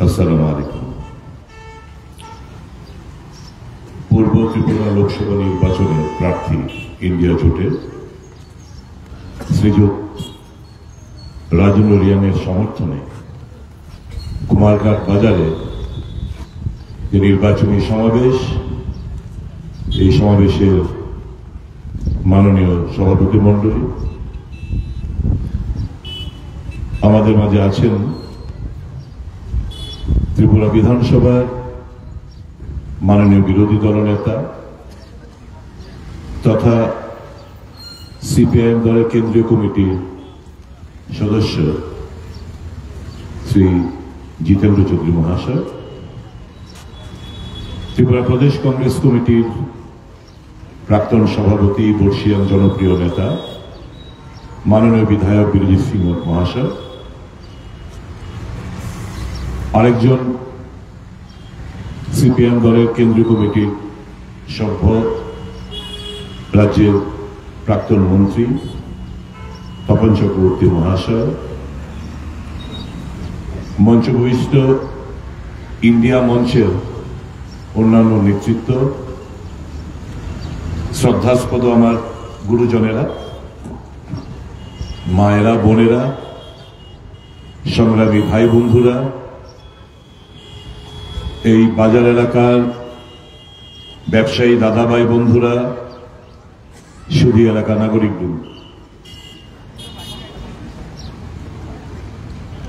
আসসালামু আলাইকুম। পূর্ব ত্রিপুরা লোকসভা নির্বাচনে প্রার্থী ইন্ডিয়া জোটের শ্রীযুত রাজন রিয়াংয়ের সমর্থনে কুমারঘাট বাজারে যে নির্বাচনী সমাবেশ, এই সমাবেশের মাননীয় সভাপতি মণ্ডলী, আমাদের মাঝে আছেন ত্রিপুরা বিধানসভার মাননীয় বিরোধী দলনেতা তথা সিপিআইএম দলের কেন্দ্রীয় কমিটির সদস্য শ্রী জিতেন্দ্র চৌধুরী মহাশয়, ত্রিপুরা প্রদেশ কংগ্রেস কমিটির প্রাক্তন সভাপতি, বর্ষিয়ান জনপ্রিয় নেতা মাননীয় বিধায়ক বীরজিৎ সিং মহাশয়, আরেকজন সিপিএম দলের কেন্দ্রীয় কমিটির সভ্য, রাজ্যের প্রাক্তন মন্ত্রী তপন চক্রবর্তী মহাশয়, মঞ্চভূমিষ্ঠ ইন্ডিয়া মঞ্চের অন্যান্য নেতৃত্ব, শ্রদ্ধাস্পদ আমার গুরুজনেরা, মায়েরা, বোনেরা, সংগ্রামী ভাই বন্ধুরা, এই বাজার এলাকার ব্যবসায়ী দাদা ভাই বন্ধুরা, সুধী এলাকা নাগরিকবৃন্দ,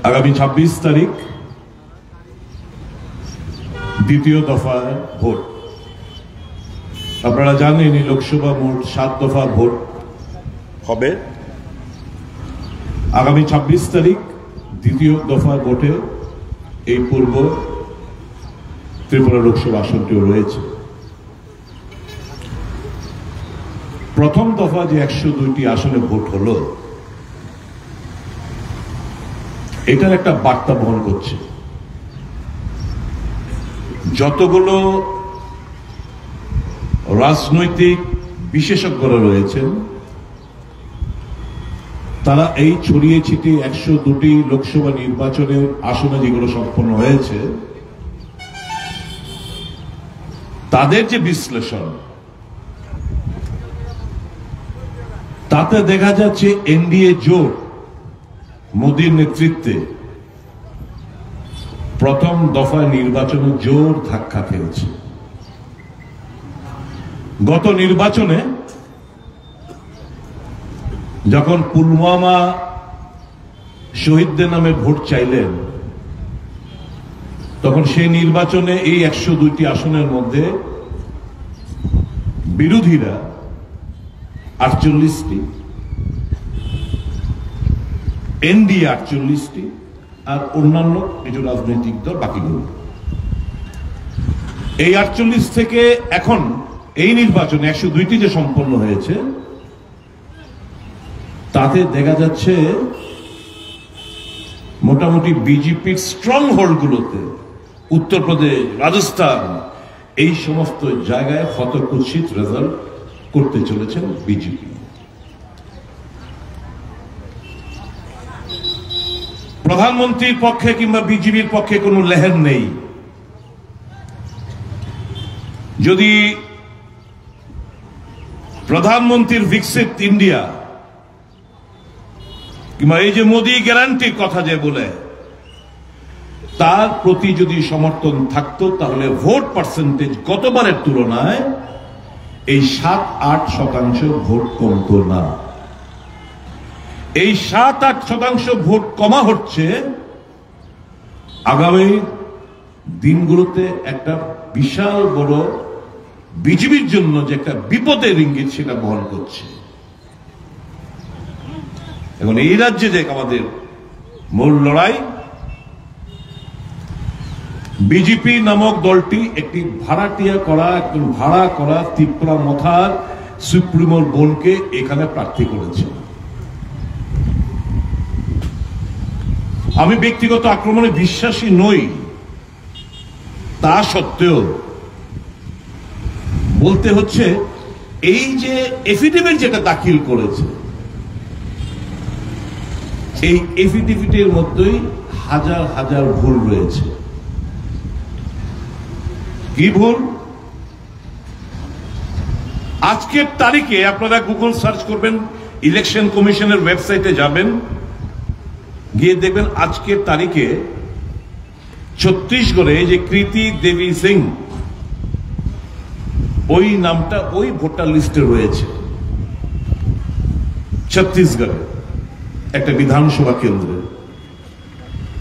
আগামী 26 তারিখ দ্বিতীয় দফা ভোট। আপনারা জানেন এই লোকসভা মোট 7 দফা ভোট হবে। আগামী 26 তারিখ দ্বিতীয় দফা ভোটে এই পূর্ব ত্রিপুরা লোকসভা আসনটিও রয়েছে। প্রথম দফা যে 102টি আসনে ভোট হলো, এটার একটা বার্তা বহন করছে। যতগুলো রাজনৈতিক বিশেষজ্ঞরা রয়েছেন, তারা এই ছড়িয়ে ছিটিয়ে 102টি লোকসভা নির্বাচনের আসনে যেগুলো সম্পন্ন হয়েছে, তাদের যে বিশ্লেষণ, তাতে দেখা যাচ্ছে এনডিএ জোট মোদীর নেতৃত্বে প্রথম দফা নির্বাচনে জোর ধাক্কা খেয়েছে। গত নির্বাচনে যখন পুলওয়ামা শহীদদের নামে ভোট চাইলেন, তখন সেই নির্বাচনে এই 102টি আসনের মধ্যে বিরোধীরা 48টি, এনডিএ 48টি, আর অন্যান্য কিছু রাজনৈতিক দল বাকিগুলো। এই 48 থেকে এখন এই নির্বাচনে 102টি যে সম্পন্ন হয়েছে, তাতে দেখা যাচ্ছে মোটামুটি বিজেপির স্ট্রং হোল্ডগুলোতে, উত্তরপ্রদেশ, রাজস্থান, এই সমস্ত জায়গায় হতকুৎসিত রেজাল্ট করতে চলেছেন বিজেপি। প্রধানমন্ত্রীর পক্ষে কিংবা বিজেপির পক্ষে কোনো লেহের নেই। যদি প্রধানমন্ত্রীর বিকশিত ইন্ডিয়া কিংবা এই যে মোদী গ্যারান্টির কথা যে বলে, তার প্রতি যদি সমর্থন থাকতো, তাহলে ভোট পার্সেন্টেজ গতবারের তুলনায় এই 7-8% ভোট কমতো না। এই 7-8% ভোট কমা হচ্ছে আগামী দিনগুলোতে একটা বিশাল বড় বিজেপির জন্য যে একটা বিপদের ইঙ্গিত, সেটা বহন করছে। এখন এই রাজ্যে যে আমাদের মূল লড়াই, বিজেপি নামক দলটি একটি ভাড়াটিয়া করা, একজন ভাড়া করা ত্রিপুরা মথার সুপ্রিমোর বোনকে এখানে প্রার্থী করেছে। আমি ব্যক্তিগত আক্রমণে বিশ্বাসী নই, তা সত্ত্বেও বলতে হচ্ছে, এই যে এফিডেভিট যেটা দাখিল করেছে, এই এফিডেভিটের মধ্যেই হাজার হাজার ভুল রয়েছে। কি ভুল? আজকের তারিখে আপনারা গুগল সার্চ করবেন, ইলেকশন কমিশনের ওয়েবসাইটে যাবেন, গিয়ে দেখবেন আজকের তারিখে ছত্তিশগড়ে যে কৃতি দেবী সিং, ওই নামটা ওই ভোটার লিস্টে রয়েছে ছত্তিশগড়ে একটা বিধানসভা কেন্দ্রে।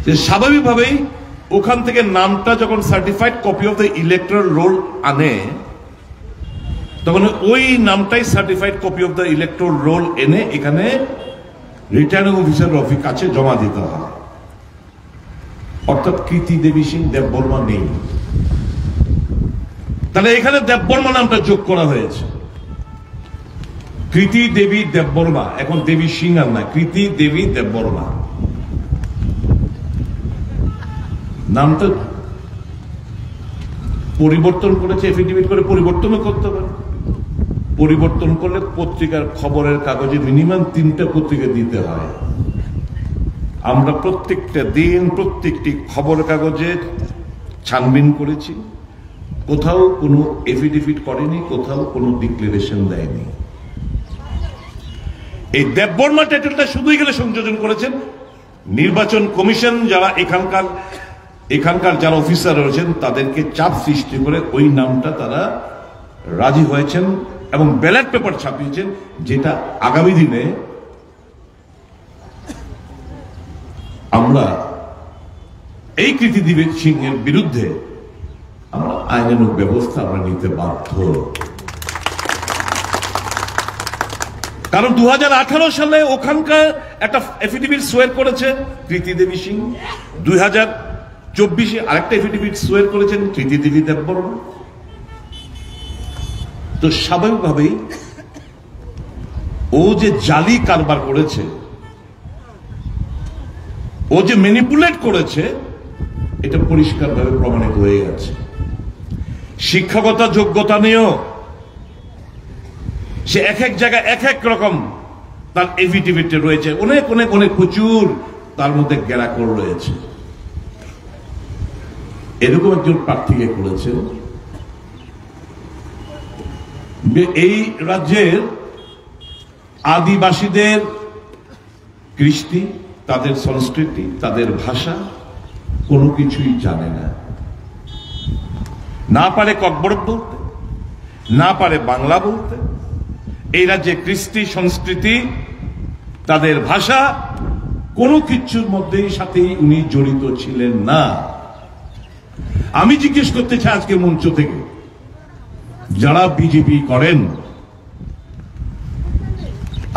যে স্বাভাবিকভাবেই ওখান থেকে নামটা যখন certified copy of the electoral roll আনে, তখন ওই নামটাই certified copy of the electoral roll এনে এখানে রিটার্নিং অফিসার কাছে জমা দিতে হয়। অর্থাৎ কৃতি দেবী সিং দেববর্মা নেই, তাহলে এখানে দেববর্মা নামটা যোগ করা হয়েছে। কৃতি দেবী দেববর্মা, এখন দেবী সিং আর না, কৃতি দেবী দেববর্মা নামটা পরিবর্তন করেছে, এফিডেভিট করে পরিবর্তনও করতে পারে। পরিবর্তন করলে পত্রিকার খবরের কাগজে মিনিমাম 3টা পত্রিকা দিতে হয়। আমরা প্রত্যেকটা দিন প্রত্যেকটি খবর কাগজে ছানবিন করেছি, কোথাও কোনো এফিডেভিট করেনি, কোথাও কোনো ডিক্লারেশন দেয়নি। এই দেববর্মা টাইটেলটা শুধু এখানে সংযোজন করেছেন নির্বাচন কমিশন, যারা এখানকার যারা অফিসার রয়েছেন তাদেরকে চাপ সৃষ্টি করে ওই নামটা তারা রাজি হয়েছেন এবং ব্যালট পেপার ছাপিয়েছেন, যেটা আগামী দিনে আমরা এই কৃতি দেবী সিং এর বিরুদ্ধে আমরা আইনানুগ ব্যবস্থা আমরা নিতে বাধ্য। কারণ 2018 সালে ওখানকার একটা এফিডেভিট সোয়ার করেছে কৃতি দেবী সিং, 2024 আরেকটা এফিডেভিট সোয়ার করেছেন কৃতি দেবী দেববর্মা। তো স্বাভাবিকভাবেই ও যে জালি কারবার করেছে, ও যে ম্যানিপুলেট করেছে, এটা পরিষ্কারভাবে প্রমাণিত হয়ে গেছে। শিক্ষাগত যোগ্যতা নিয়েও সে এক এক জায়গায় এক এক রকম তার এফিডেভিটে রয়েছে, অনেক অনেক অনেক প্রচুর তার মধ্যে গ্যারাকর রয়েছে। এরকম একজন প্রার্থীকে করেছেন এই রাজ্যের আদিবাসীদের কৃষ্টি, তাদের সংস্কৃতি, তাদের ভাষা কোনো কিছুই জানে না, না পারে ককবরক বলতে, না পারে বাংলা বলতে। এই রাজ্যে কৃষ্টি সংস্কৃতি, তাদের ভাষা কোনো কিছুর মধ্যেই সাথেই উনি জড়িত ছিলেন না। আমি জিজ্ঞেস করতে চাই আজকে মঞ্চ থেকে, যারা বিজেপি করেন,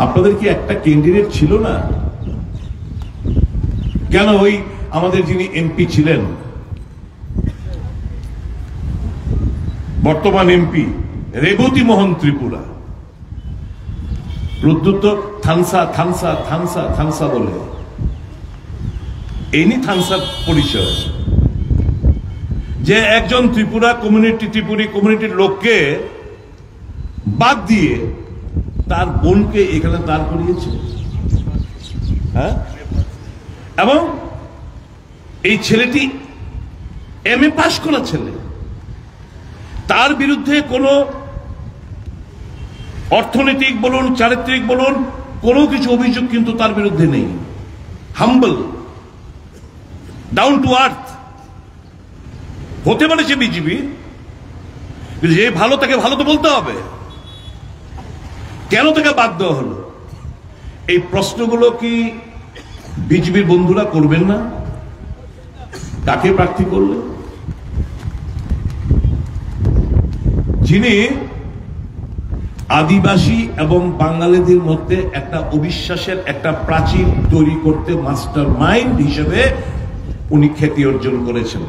আপনাদের কি একটা ক্যান্ডিডেট ছিল না? কেন ওই আমাদের যিনি এমপি ছিলেন, বর্তমান এমপি রেবতী মোহন ত্রিপুরা, প্রদ্যুত থানসা থানসা থানসা থানসা বলে, এনি থানসার পরিচয়, যে একজন ত্রিপুরা কমিউনিটির লোককে বাদ দিয়ে তার বোনকে এখানে দাঁড় করিয়েছে। হ্যাঁ, এবং এই ছেলেটি এমএ পাশ করা ছেলে, তার বিরুদ্ধে কোনো অর্থনৈতিক বলুন, চারিত্রিক বলুন, কোনো কিছু অভিযোগ কিন্তু তার বিরুদ্ধে নেই। হাম্বল, ডাউন টু আর্থ হতে পারে সে বিজেপি, যে ভালো তাকে ভালো তো বলতে হবে। কেন তাকে বাদ দেওয়া হলো? এই প্রশ্নগুলো কি বিজেপির বন্ধুরা করবেন না? কাকে প্রার্থী করলে? যিনি আদিবাসী এবং বাঙালিদের মধ্যে একটা অবিশ্বাসের একটা প্রাচীর তৈরি করতে মাস্টার মাইন্ড হিসেবে উনি খ্যাতি অর্জন করেছেন।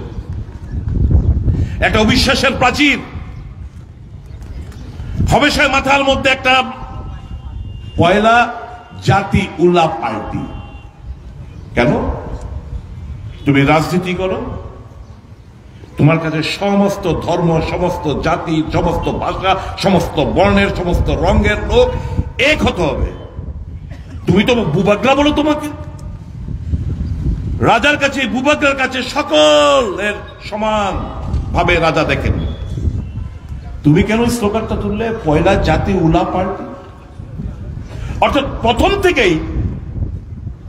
একটা অবিশ্বাসের প্রাচীর হবেশায় মাথার মধ্যে একটা পয়লা জাতি উল্লা পার্টি। কেন? তুমি রাজনীতি করো, তোমার কাছে সমস্ত ধর্ম, সমস্ত জাতি, সমস্ত ভাষা, সমস্ত বর্ণের, সমস্ত রঙের লোক এক হতে হবে। তুমি তো বুবাগলা বলো, তোমাকে রাজার কাছে, বুবাগলার কাছে সকলের সমান ভাবে রাজা দেখেন। তুমি কেন স্লোগানটা তুললে পয়লা জাতি উলা পার্টি? অর্থাৎ প্রথম থেকেই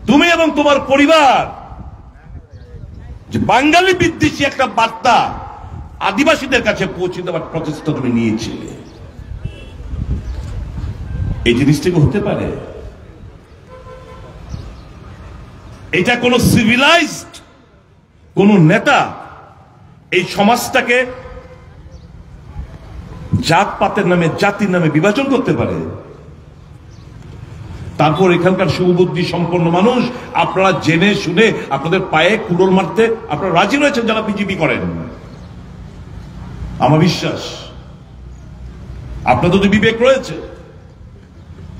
তুমি এবং তোমার পরিবার যে বাঙালি বিদ্বেষী একটা বার্তা আদিবাসীদের কাছে পৌঁছে দেওয়ার প্রচেষ্টা তুমি নিয়েছিলে। এই জিনিসটাকে হতে পারে? এটা কোন সিভিলাইজড কোন নেতা এই সমাজটাকে জাতপাতের নামে, জাতির নামে বিভাজন করতে পারে? তারপর এখানকার সুবুদ্ধি সম্পন্ন মানুষ আপনারা জেনে শুনে আপনাদের পায়ে কুড়োল মারতে আপনারা রাজি রয়েছেন যারা বিজেপি করেন। আমার বিশ্বাস আপনাদের তো বিবেক রয়েছে,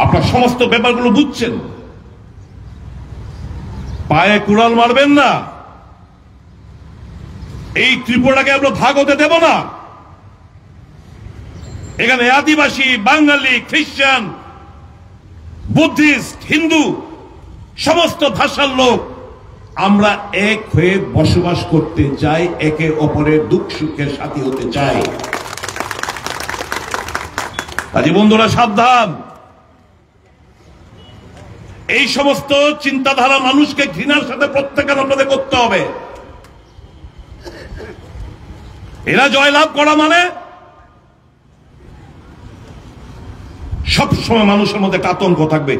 আপনার সমস্ত ব্যাপারগুলো বুঝছেন। পায়ে কুড়াল মারবেন না। এই ত্রিপুরাকে আমরা ভাগ হতে দেব না। এখানে আদিবাসী, বাঙালি, খ্রিস্টান, বুদ্ধিস্ট, হিন্দু সমস্ত ভাষার লোক আমরা এক হয়ে বসবাস করতে চাই, একে অপরের দুঃখ সুখের সাথী হতে চাই। কাজে বন্ধুরা সাবধান, এই সমস্ত চিন্তাধারা মানুষকে ঘৃণার সাথে প্রত্যাখ্যান আপনাদের করতে হবে। এরা জয়লাভ করা মানে সবসময় মানুষের মধ্যে একটা আতঙ্ক থাকবে।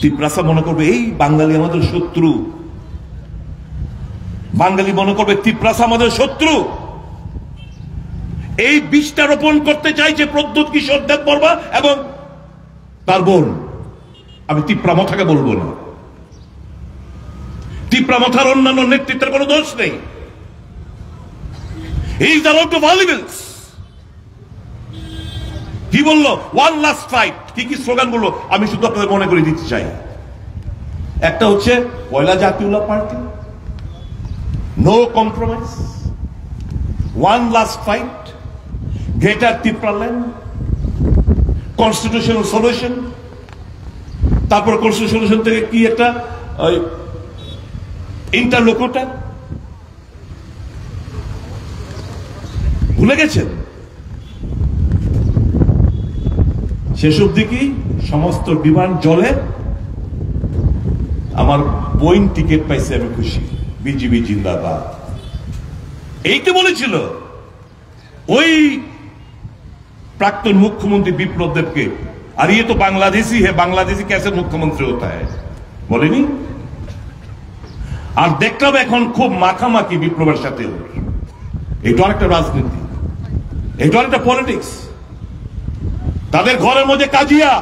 তিপ্রাসা মনে করবে এই বাঙালি আমাদের শত্রু, বাঙালি মনে করবে তিপ্রাসা আমাদের শত্রু। এই বীজটা রোপণ করতে চাইছে প্রদ্যুৎ কিশোর দেববর্মা এবং তার বোন। আমি তিপ্রামথাকে বলবো না, তিপ্রামথার অন্যান্য নেতৃত্বের কোনো দোষ নেই। He is out of volleyballs. কি বললো? One last fight. কি কি স্লোগান বললো আমি শুধু আপনাদের মনে করে দিতে চাই। একটা হচ্ছে পয়লা জাতীয় party, no compromise, one last fight, greater Tripuraland, constitutional solution. তারপর কনস্টিটিউশনাল সলিউশন থেকে কি একটা ইন্টারলোকুটার ভুলে গেছেন? শেষ অব্দি কি সমস্ত বিমান জলে আমার বোইং টিকিট পাইছে, আমি খুশি, বিজিবি জিন্দাবাদ। এই তো বলেছিল ওই প্রাক্তন মুখ্যমন্ত্রী বিপ্লব দেবকে। আর ये तो बांग्लादेशी है, बांग्लादेशी कैसे मुख्यमंत्री होता है বলেনি? আর দেখলাম এখন খুব মাখামাখি বিপ্লবের সাথে। এটা অনেকটা রাজনীতি, এটা অনেকটা পলিটিক্স। তাদের ঘরের মধ্যে কাজিয়া।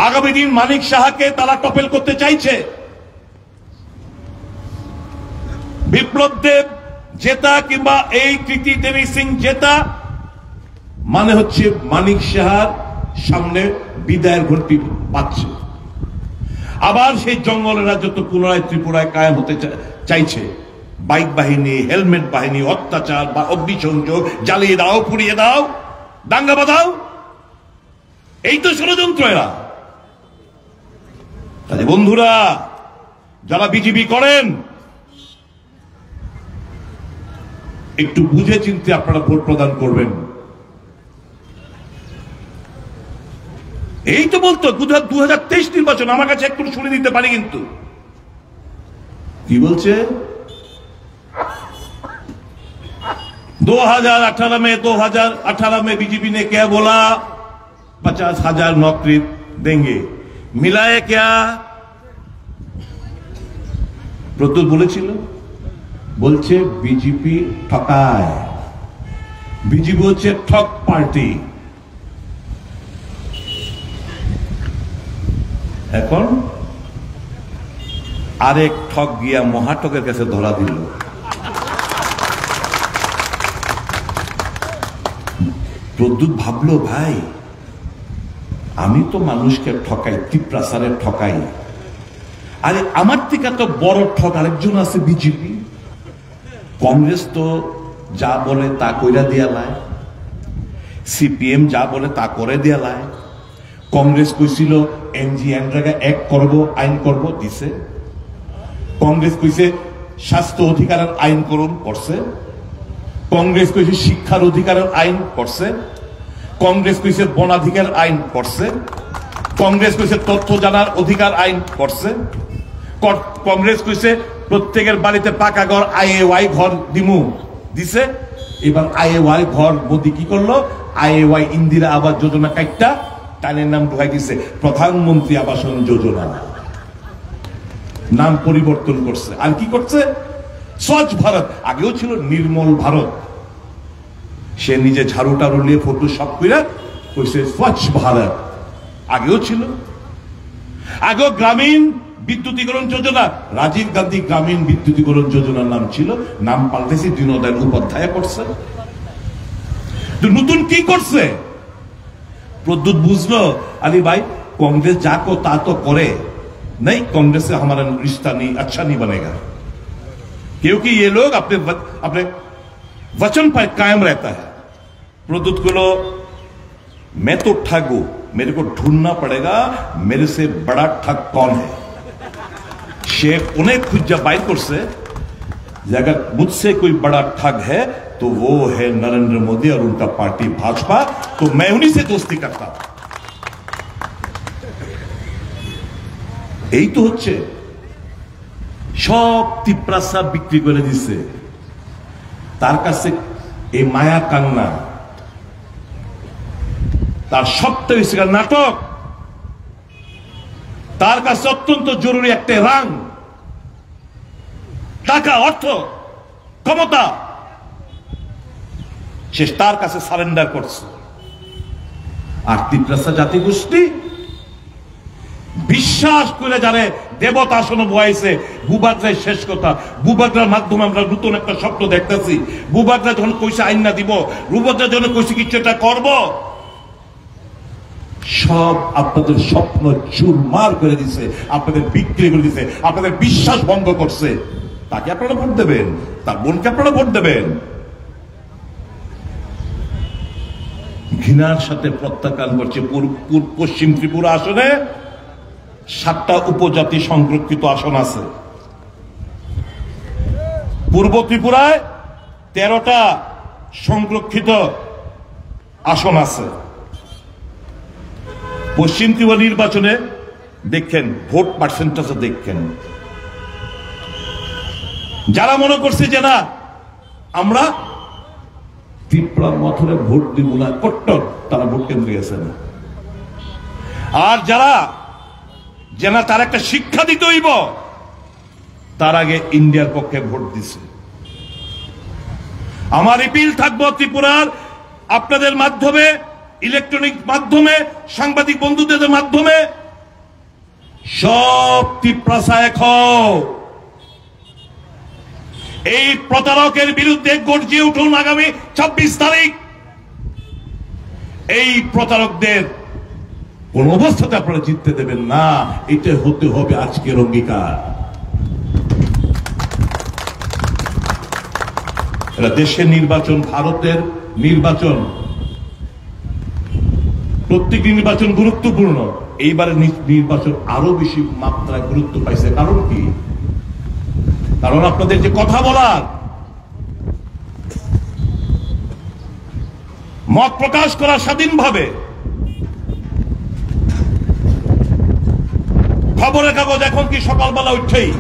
আগামী দিন মানিক সাহাকে তারা টপেল করতে চাইছে। বিপ্লব দেব জেতা কিংবা এই কৃতি দেবী সিং জেতা মানে হচ্ছে মানিক সাহার সামনে বিদায়ের ঘন্টি পাচ্ছে। আবার সেই জঙ্গলের রাজত্ব পুনরায় ত্রিপুরায় কায়েম হতে চাইছে। বাইক বাহিনী, হেলমেট বাহিনী, অত্যাচার বা অগ্নিসংযোগ, জ্বালিয়ে দাও, পুড়িয়ে দাও, দাঙ্গা বাঁধাও, এই তো ষড়যন্ত্র এরা। তাই বন্ধুরা যারা বিজেপি করেন একটু বুঝে চিনতে আপনারা ভোট প্রদান করবেন। এই তো বলতো 2023 নির্বাচন, আমার কাছে একটু শুনে দিতে পারি, কিন্তু কি বলছে 2018 में बीजेपी ने क्या बोला? 50,000 नौकरी देंगे। मिलाए क्या? প্রদ্যুৎ বলেছিল, বলছে বিজেপি ঠকায়, বিজেপি হচ্ছে ঠক পার্টি। এখন আরেক ঠক গিয়া মহাঠকের কাছে ধরা দিল। প্রদ্যুৎ ভাবলো, ভাই আমি তো মানুষকে ঠকাই, ত্রিপ্রাসারে ঠকাই, আরে আমার থেকে তো বড় ঠক আরেকজন আছে বিজেপি। কংগ্রেস তো যা বলে তা কইরা দিয়া লায়, সিপিএম যা বলে তা করে দিয়া লায়। কংগ্রেস কইছিল এনজি এনরেগা এক করব, আইন করব, দিছে। কংগ্রেস কইছে স্বাস্থ্য অধিকারের আইন করছে, কংগ্রেস কইছে শিক্ষার অধিকারের আইন করছে, কংগ্রেস কইছে বনাধিকার আইন করছে, কংগ্রেস কইছে তথ্য জানার অধিকার আইন করছে, কংগ্রেস কইছে প্রত্যেকের বাড়িতে পাকা ঘর আইএওয়াই ঘর দিছে। এবার আইএওয়াই ঘর মোদি কি করলো, আইএওয়াই ইন্দিরা আবাস যোজনা কাইটটা টানের নাম ঢুকাই দিছে প্রধানমন্ত্রী আবাসন যোজনা, নাম পরিবর্তন করছে। আর কি করছে, স্বচ্ছ ভারত, আগেও ছিল নির্মল ভারত। সে নিজে ঝাড়ু টাড়ু নিয়ে ফটো সব করে কইছে স্বচ্ছ ভারত, আগেও ছিল। আগেও গ্রামীণ বিদ্যুতীকরণ যোজনা, রাজীব গান্ধী গ্রামীণ বিদ্যুতীকরণ যোজনার নাম ছিল, নাম পাল্টেছে দীনদয়াল উপাধ্যায় করছে। নতুন কি করছে, প্রদ্যুৎ বুঝলো আলী ভাই कांग्रेस जाको ता तो करे नहीं, कांग्रेस से हमारा रिश्ता नहीं अच्छा नहीं बनेगा, क्योंकि ये लोग अपने वचन पर कायम रहता है। प्रद्युत को मैं तो ठग हूं, मेरे को ढूंढना पड़ेगा मेरे से बड़ा ठग कौन है। शेख उन्हें खुद जब बाइक कर से अगर मुझसे कोई बड़ा ठग है तो वो है नरेंद्र मोदी और उनका पार्टी भाजपा, तो मैं उन्हीं से दोस्ती करता हूं। এই তো হচ্ছে সব তিপ্রাসা বিক্রি করে দিচ্ছে, তার কাছে এই মায়া কান্না, তার সবটা হচ্ছে নাটক, তার কাছে অত্যন্ত জরুরি একটা রাং, টাকা, অর্থ, ক্ষমতা, সে তার কাছে সারেন্ডার করছে। আর তিপ্রাসা জাতিগোষ্ঠী বিশ্বাস করে জানে দেবতা আসন বয়াইছে, বুবাগরাই শেষ কথা। বুবাগরার মাধ্যমে আমরা নতুন একটা স্বপ্ন দেখতেছি। বুবাগরা যখন কইছে আইন না দিব, বুবাগরা যখন কইছে কিছু একটা করব, সব আপনাদের স্বপ্ন চুরমার করে দিছে, আপনাদের বিক্রি করে দিছে, আপনাদের বিশ্বাস ভঙ্গ করছে। তাকে আপনারা ভোট দেবেন, তার বোনকে আপনারা ভোট দেবেন। ঘৃণার সাথে প্রত্যাখ্যান করছে। পশ্চিম ত্রিপুরা আসনে 7টা উপজাতি সংরক্ষিত আসন আছে, পূর্ব ত্রিপুরায় 13টা সংরক্ষিত আসন আছে। পশ্চিম ত্রিপুরা নির্বাচনে দেখেন ভোট পার্সেন্টেজ দেখেন, যারা মনে করছে যে না আমরা ত্রিপুরার মথনে ভোট দিব না কট্টর, তারা ভোট কেন্দ্রে গেছে না। আর যারা যেনা তার একটা শিক্ষা দিতে হইব, তার আগে ইন্ডিয়ার পক্ষে ভোট দিছে। আমার ইপিল থাকবো ত্রিপুরার আপনাদের মাধ্যমে, ইলেকট্রনিক মাধ্যমে, সাংবাদিক বন্ধুদের মাধ্যমে, সব ত্রিপ্রাসা এক হও, এই প্রতারকের বিরুদ্ধে গর্জে উঠুন। আগামী 26 তারিখ এই প্রতারকদের কোন অবস্থাতে আপনারা জিততে দেবেন না, এটা হতে হবে আজকের অঙ্গীকার। এটা দেশের নির্বাচন, ভারতের নির্বাচন, প্রত্যেক নির্বাচন গুরুত্বপূর্ণ। এইবারের নির্বাচন আরো বেশি মাত্রায় গুরুত্ব পাইছে। কারণ কি? কারণ আপনাদের যে কথা বলার, মত প্রকাশ করা স্বাধীনভাবে, খবরের কাগজ এখন কি সকালবেলা উঠেই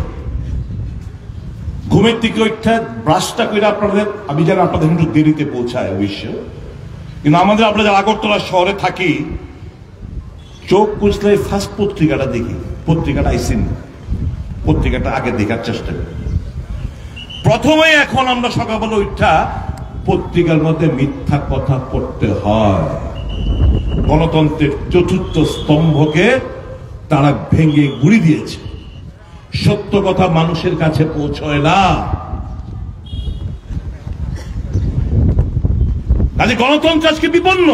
ঘুমের থেকে উঠে ব্রাশটা করে আপনাদের, আমি জানি আপনাদের একটু দেরিতে পৌঁছায় অবশ্য, কিন্তু আমাদের আমরা যারা আগরতলা শহরে থাকি, চোখ বুঝলে ফার্স্ট পত্রিকাটা দেখি, পত্রিকাটা আইসিন, পত্রিকাটা আগে দেখার চেষ্টা করি। প্রথমে এখন আমরা সকালবেলা উঠা পত্রিকার মধ্যে মিথ্যা কথা পড়তে হয়। গণতন্ত্রের চতুর্থ স্তম্ভকে তারা ভেঙে গুড়ি দিয়েছে। সত্য কথা মানুষের কাছে পৌঁছয় না। কাজে গণতন্ত্র আজকে বিপন্ন।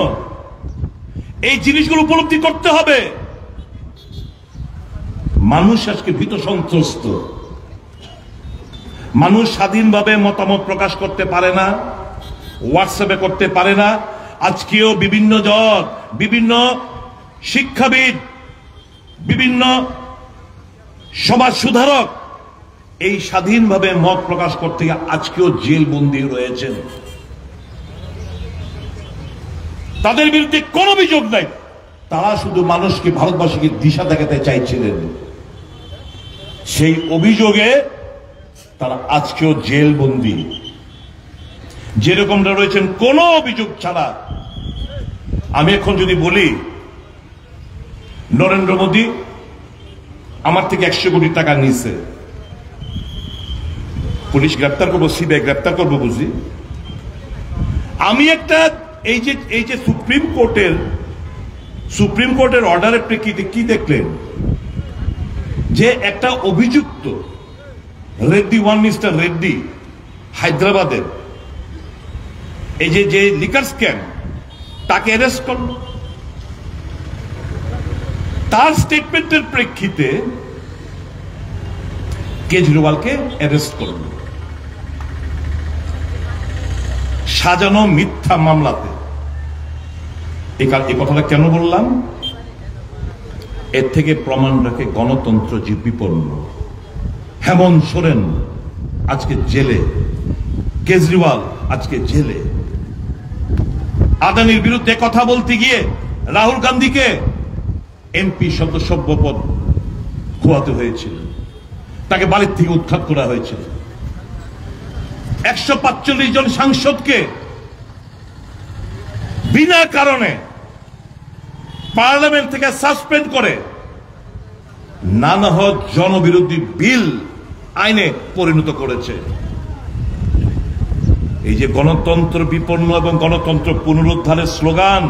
এই জিনিসগুলো উপলব্ধি করতে হবে। মানুষ আজকে ভীত সন্ত্রস্ত, মানুষ স্বাধীনভাবে মতামত প্রকাশ করতে পারে না, হোয়াটসঅ্যাপে করতে পারে না। আজকেও বিভিন্ন জট, বিভিন্ন শিক্ষাবিদ, বিভিন্ন সমাজ সুধারক এই স্বাধীনভাবে মত প্রকাশ করতে গিয়ে আজকেও জেল বন্দী রয়েছেন। তাদের বিরুদ্ধে কোনো অভিযোগ নাই, তারা শুধু মানুষকে, ভারতবাসীকে দিশা দেখাতে চাইছিলেন। সেই অভিযোগে তারা আজকেও জেল বন্দী। যেরকমটা রয়েছেন কোনো অভিযোগ ছাড়া। আমি এখন যদি বলি নরেন্দ্র মোদী আমার থেকে 100 কোটি টাকা নিয়েছে, পুলিশ গ্রেপ্তার করবো, সিবিআই গ্রেপ্তার করবো বুঝি? আমি একটা এই যে সুপ্রিম কোর্টের অর্ডারের প্রেক্ষিতে কি দেখলেন, যে একটা অভিযুক্ত রেড্ডি, ওয়ান মিস্টার রেড্ডি, হায়দ্রাবাদের এই যে লিকার স্ক্যাম, তাকে অ্যারেস্ট করল। তার স্টেটমেন্টের প্রেক্ষিতে কেজরিওয়ালকে অ্যারেস্ট করল সাজানো মিথ্যা মামলাতে। এই কথাটা কেন বললাম? এর থেকে প্রমাণ রাখে গণতন্ত্র যে বিপন্ন। হেমন্ত সোরেন আজকে জেলে, কেজরিওয়াল আজকে জেলে। আদানির বিরুদ্ধে কথা বলতে গিয়ে রাহুল গান্ধীকে এমপি সদস্য পদ খোয়াতে হয়েছিল, তাকে বাড়ির থেকে উৎখাত করা হয়েছিল। 145 জন সাংসদকে বিনা কারণে পার্লামেন্ট থেকে সাসপেন্ড করে নানা জনবিরোধী বিল আইনে পরিণত করেছে। এই যে গণতন্ত্র বিপন্ন এবং গণতন্ত্র পুনরুদ্ধারের স্লোগান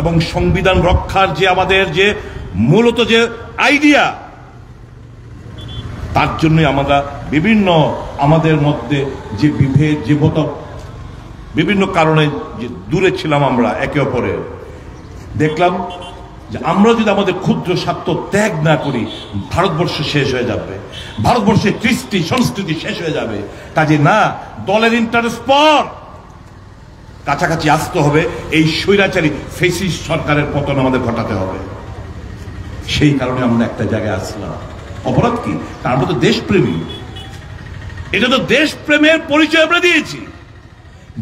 এবং সংবিধান রক্ষার যে আমাদের যে মূলত যে আইডিয়া, তার জন্য আমরা বিভিন্ন আমাদের মধ্যে যে বিভেদ, যে মত, বিভিন্ন কারণে যে দূরে ছিলাম আমরা একে অপরের, দেখলাম যে আমরা যদি আমাদের ক্ষুদ্র স্বার্থ ত্যাগ না করি, ভারতবর্ষ শেষ হয়ে যাবে, ভারতবর্ষের কৃষ্টি সংস্কৃতি শেষ হয়ে যাবে। কাজে না, দলের ইন্টারেস্ট পর কাছাকাছি আসতে হবে। এই স্বৈরাচারী ফেসিস্ট সরকারের পতন আমাদের ঘটাতে হবে। সেই কারণে আমরা একটা জায়গায় আসলাম। অপরাধ কি? তার মতো দেশপ্রেমী। এটা তো দেশপ্রেমের পরিচয় আমরা দিয়েছি।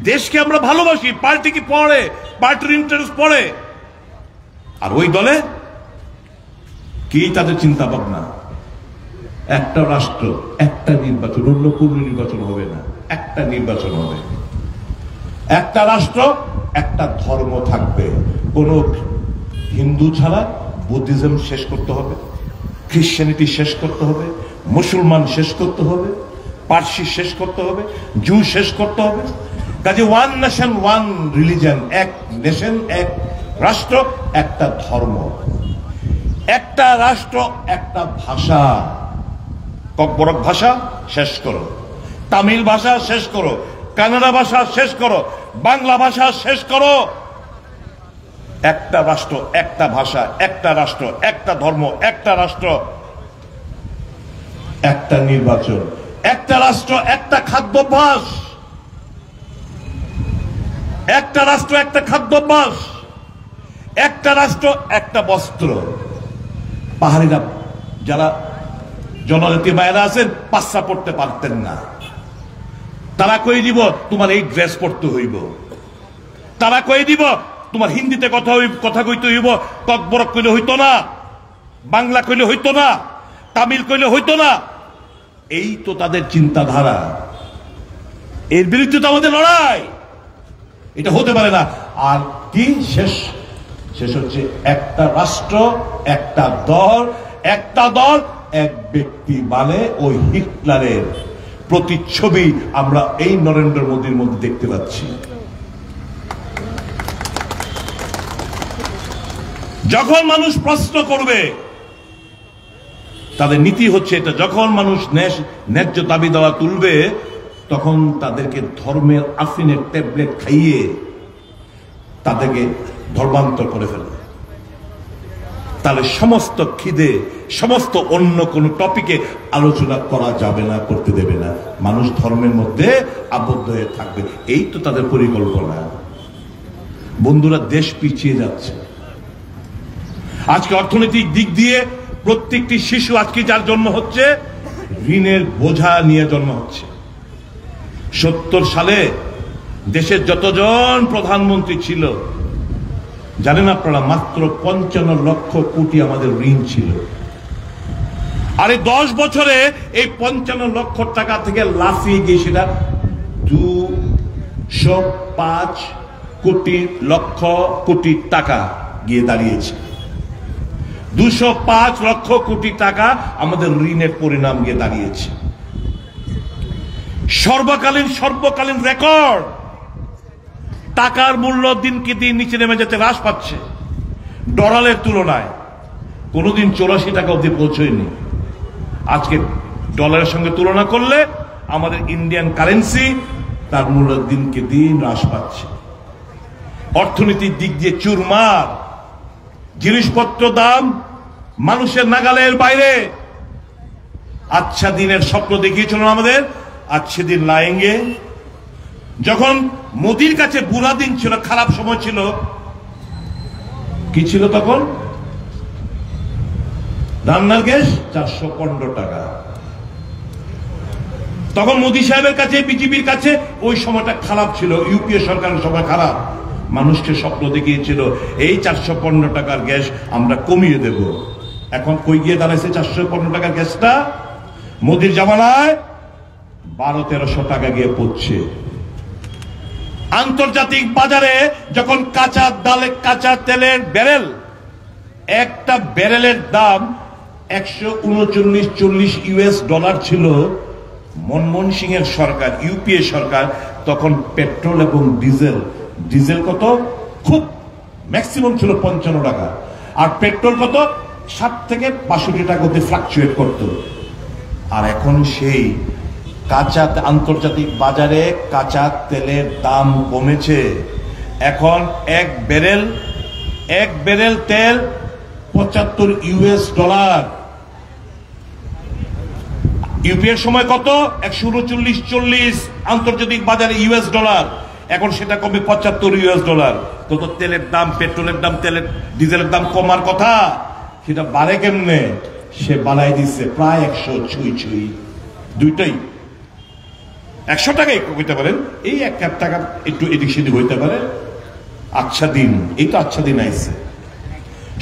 দেশকে আমরা ভালোবাসি, পার্টি কি পড়ে, পার্টির ইন্টারেস্ট পড়ে। আর ওই দলে কি তাদের চিন্তা ভাবনা? একটা রাষ্ট্র, একটা নির্বাচন, অন্য কোনো নির্বাচন হবে না, একটা নির্বাচন হবে। একটা রাষ্ট্র, একটা ধর্ম থাকবে। কোন হিন্দু ছাড়া বুদ্ধিজম শেষ করতে হবে, খ্রিস্টানিটি শেষ করতে হবে, মুসলমান শেষ করতে হবে, পার্সি শেষ করতে হবে, জু শেষ করতে হবে। কাজে ওয়ান নেশন ওয়ান রিলিজন, এক নেশন এক রাষ্ট্র একটা ধর্ম, একটা রাষ্ট্র একটা ভাষা। ককবরক ভাষা শেষ করো, তামিল ভাষা শেষ করো, কানাডা ভাষা শেষ করো, বাংলা ভাষা শেষ করো। একটা রাষ্ট্র, একটা ভাষা, একটা রাষ্ট্র, একটা ধর্ম, একটা রাষ্ট্র, একটা নির্বাচন, একটা রাষ্ট্র, একটা খাদ্যাভ্যাস, একটা রাষ্ট্র, একটা খাদ্যাভ্যাস, একটা রাষ্ট্র, একটা বস্ত্র। পাহাড়িরা, যারা জনজাতীয় ভাইয়েরা আছেন, পাচ্ছা পড়তে পারতেন না, তারা কয়ে দিব তোমার এই ড্রেস পড়তে হইব। তারা কয়ে দিব তোমার হিন্দিতে কথা কইতে হইব, ককবরক কইলে হইতো না, বাংলা কইলে হইতো না, তামিল কইলে হইতো না। এই তো তাদের চিন্তাধারা। এর বিরুদ্ধে তো আমাদের লড়াই। এটা হতে পারে না। আর কি শেষ হচ্ছে একটা রাষ্ট্র, একটা দল, একটা দল, এক ব্যক্তি, মানে ওই হিটলারের প্রতিচ্ছবি আমরা এই নরেন্দ্র মোদীর মধ্যে দেখতে পাচ্ছি। যখন মানুষ প্রশ্ন করবে, তাদের নীতি হচ্ছে এটা, যখন মানুষ ন্যায্য দাবি দেওয়া তুলবে, তখন তাদেরকে ধর্মের আফিনের ট্যাবলেট খাইয়ে তাদেরকে ধর্মান্তর করে ফেলবে। তাহলে সমস্ত খিদে, সমস্ত অন্য কোন টপিকে আলোচনা করা যাবে না, করতে দেবে না। মানুষ ধর্মের মধ্যে আবদ্ধ হয়ে থাকবে। এই তো তাদের পরিকল্পনা। বন্ধুরা, দেশ পিছিয়ে যাচ্ছে। আজকে অর্থনৈতিক দিক দিয়ে প্রত্যেকটি শিশু আজকে যার জন্ম হচ্ছে, ঋণের বোঝা নিয়ে জন্ম হচ্ছে। 70 সালে দেশের যতজন প্রধানমন্ত্রী ছিল জানেন আপনারা, মাত্র 55 লক্ষ কোটি আমাদের ঋণ ছিল। আর এই 10 বছরে এই 55 লক্ষ টাকা থেকে লাফিয়ে গিয়ে সেটা 205 কোটি লক্ষ কোটি টাকা গিয়ে দাঁড়িয়েছে। 205 লক্ষ কোটি টাকা আমাদের ঋণের পরিণাম গিয়ে দাঁড়িয়েছে। সর্বকালীন রেকর্ড। টাকার মূল্য দিনকে দিন নিচে নেমে যেতে হ্রাস পাচ্ছে। ডলারের তুলনায় কোনোদিন 84 টাকা অবধি পৌঁছয়নি। আজকে ডলারের সঙ্গে তুলনা করলে আমাদের ইন্ডিয়ান কারেন্সি তার মূল্য দিনকে দিন হ্রাস পাচ্ছে। অর্থনীতির দিক দিয়ে চুরমার, জিনিসপত্র দাম মানুষের নাগালের বাইরে। আচ্ছা দিনের স্বপ্ন দেখিয়েছিল আমাদের, আচ্ছা দিন লায়েঙ্গে। যখন মোদির কাছে বুড়া দিন ছিল, খারাপ সময় ছিল, কি ছিল তখন? রান্নার গ্যাস 415 টাকা। তখন মোদি সাহেবের কাছে, বিজেপির কাছে ওই সময়টা খারাপ ছিল, ইউপিএ সরকারের সময় খারাপ। মানুষকে স্বপ্ন দেখিয়েছিল এই 415 টাকার গ্যাস আমরা কমিয়ে দেব। এখন কই গিয়ে দাঁড়াইছে 415 টাকার গ্যাসটা? মোদির জামানায় 1200-1300 টাকা গিয়ে পড়ছে। আন্তর্জাতিক বাজারে যখন কাঁচা তেলের ব্যারেল, একটা ব্যারেলের দাম 139-40 ইউএস ডলার ছিল, মনমোহন সিং এর সরকার, ইউপিএ সরকার, তখন পেট্রোল এবং ডিজেল কত? খুব ম্যাক্সিমাম ছিল 55 টাকা। আর পেট্রোল কত? 60 থেকে 62 টাকা অবধি ফ্লাকচুয়েট করত। আর এখন সেই আন্তর্জাতিক বাজারে কাঁচা তেলের দাম কমেছে। এখন এক ব্যারেল তেল 75 ইউএস ডলার। ইউপিএর সময় কত? 139-40 আন্তর্জাতিক বাজারে ইউএস ডলার। এখন সেটা কমে 75 ইউএস ডলার। তো তেলের দাম, পেট্রোলের দাম, ডিজেলের দাম কমার কথা, সেটা বাড়ে কেমনে? সে বাড়াই দিচ্ছে প্রায় 100 ছুঁই। দুইটাই 100 টাকাই হইতে পারেন, এই 1 টাকা একটু এদিক সেদিক হইতে পারে। আচ্ছা দিন, এই তো আচ্ছা দিন আইছে।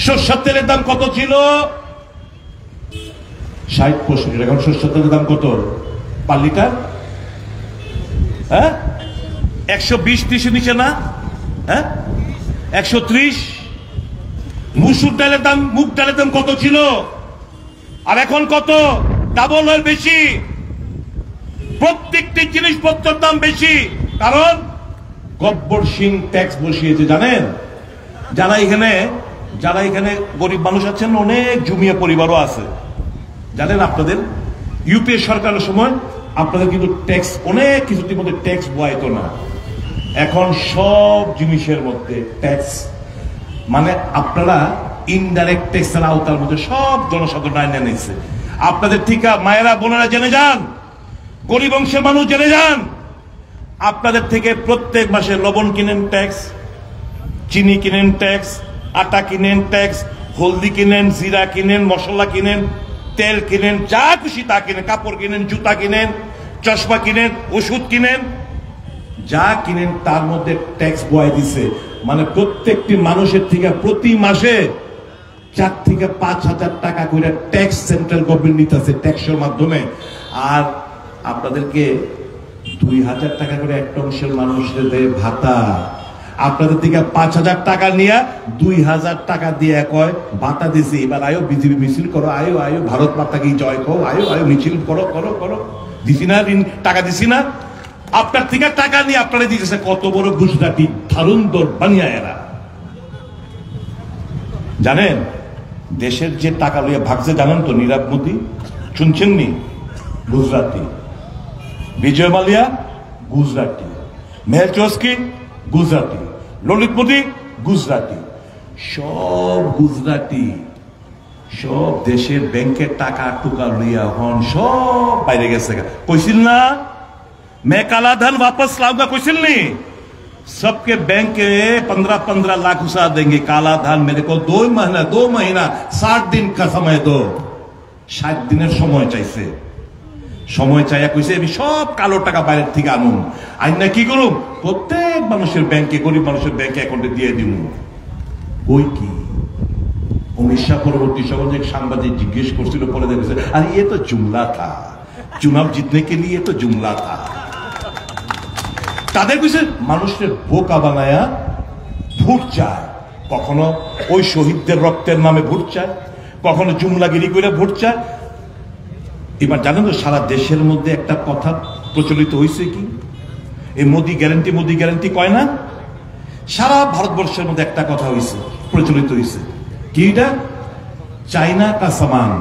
সরষের তেলের দাম কত ছিল? 60-65 টাকা। এখন সরষের তেলের দাম কত পার লিটার? 120-30 নিচে না? 130। মুগ ডালের দাম কত ছিল আর এখন কত? ডাবল এর বেশি। প্রত্যেকটি জিনিসপত্রের দাম বেশি। কারণ গব্বর সিং ট্যাক্স বসিয়েছে। জানেন, যারা এখানে গরিব মানুষ আছেন, অনেক জমিয়া পরিবারও আছে, জানেন আপনাদের ইউপিএ সরকারের সময় আপনাদের কিন্তু ট্যাক্স, অনেক কিছুর মধ্যে ট্যাক্স বয়াইতো না। এখন সব জিনিসের মধ্যে ট্যাক্স, মানে আপনারা ইনডাইরেক্ট ট্যাক্সের আওতার মধ্যে সব জনসাধারণ আইনে নিচ্ছে। আপনাদের ঠিকা মায়েরা বোনেরা জেনে যান, গরিব অংশের মানুষ জেনে যান, আপনাদের থেকে প্রত্যেক মাসে লবণ কিনেন ট্যাক্স, চিনি কিনেন ট্যাক্স, আটা কিনেন ট্যাক্স, হলদি কিনেন, জিরা কিনেন, মশলা কিনেন, তেল কিনেন, যা খুশি তা কিনেন, কাপড় কিনেন, জুতা কিনেন, চশমা কিনেন, ওষুধ কিনেন, যা কিনেন তার মধ্যে ট্যাক্স বয় দিছে। মানে প্রত্যেকটি মানুষের থেকে প্রতি মাসে 4 থেকে 5 হাজার টাকা করে ট্যাক্স সেন্ট্রাল গভর্নমেন্ট নিতেছে ট্যাক্সের মাধ্যমে। আর আপনাদেরকে 2000 টাকা করে একটা অংশের মানুষদের দেয় ভাতা। আপনাদের থেকে 5000 টাকা নিয়ে 2000 টাকা দিয়ে কয় ভাতা দিছি, এবার আয়ো বিজেপি মিছিল করো, আয়ো ভারত মাতা কি জয় করো, আয়ো মিছিল করো। দিছি না ঋণ, টাকা দিছি না? আপনার থেকে টাকা নিয়ে আপনারা দিতেছে। কত বড় গুজরাটি ধারুন্দর বানিয়া এরা। জানেন দেশের যে টাকা লইয়া ভাগছে, জানেন তো? নীরব মোদী, শুনছেননি? গুজরাটি। বিজয় মালিয়া গুজরাটি, মেহের চৌস্কি গুজরাটি, ললিত মোদী গুজরাটি, সব গুজরাটি। সব দেশের ব্যাংকের টাকা টুকা লইয়া হন সব বাইরে গেছে। কইছিল না मैं काला धन वापस लाऊंगा? कौशल नहीं। सबके बैंक के 15-15 लाख घुसा देंगे। काला धन मेरे को 2 महीना 60 दिन का समय दो। 60 দিনের সময় চাইছে। সময় চাইয়া কইছে আমি সব কালো টাকা বাইরের থেকে আনুন, আইন না কি করুম, প্রত্যেক মানুষের ব্যাংকে, গরিব মানুষের ব্যাংকে অ্যাকাউন্টে দিয়ে দিব। ওই কি অমিত শাহ পরবর্তী সময় সাংবাদিক জিজ্ঞেস করছিল, পরে দেখেছে আর ये तो जुमला था, चुनाव जीतने के लिए तो जुमला था। তাদের কইছে মানুষের বোকা বানায়া ভোট চায়, কখনো ওই শহীদদের রক্তের নামে ভোট চায়, কখনো জুমলাগিরি করে ভোট চায়। এবার জানেন তো সারা দেশের মধ্যে একটা কথা প্রচলিত হয়েছে কি, এই মোদি গ্যারান্টি কয় না, সারা ভারতবর্ষের মধ্যে একটা কথা হয়েছে, প্রচলিত হয়েছে কি, এটা চাইনা কা সামান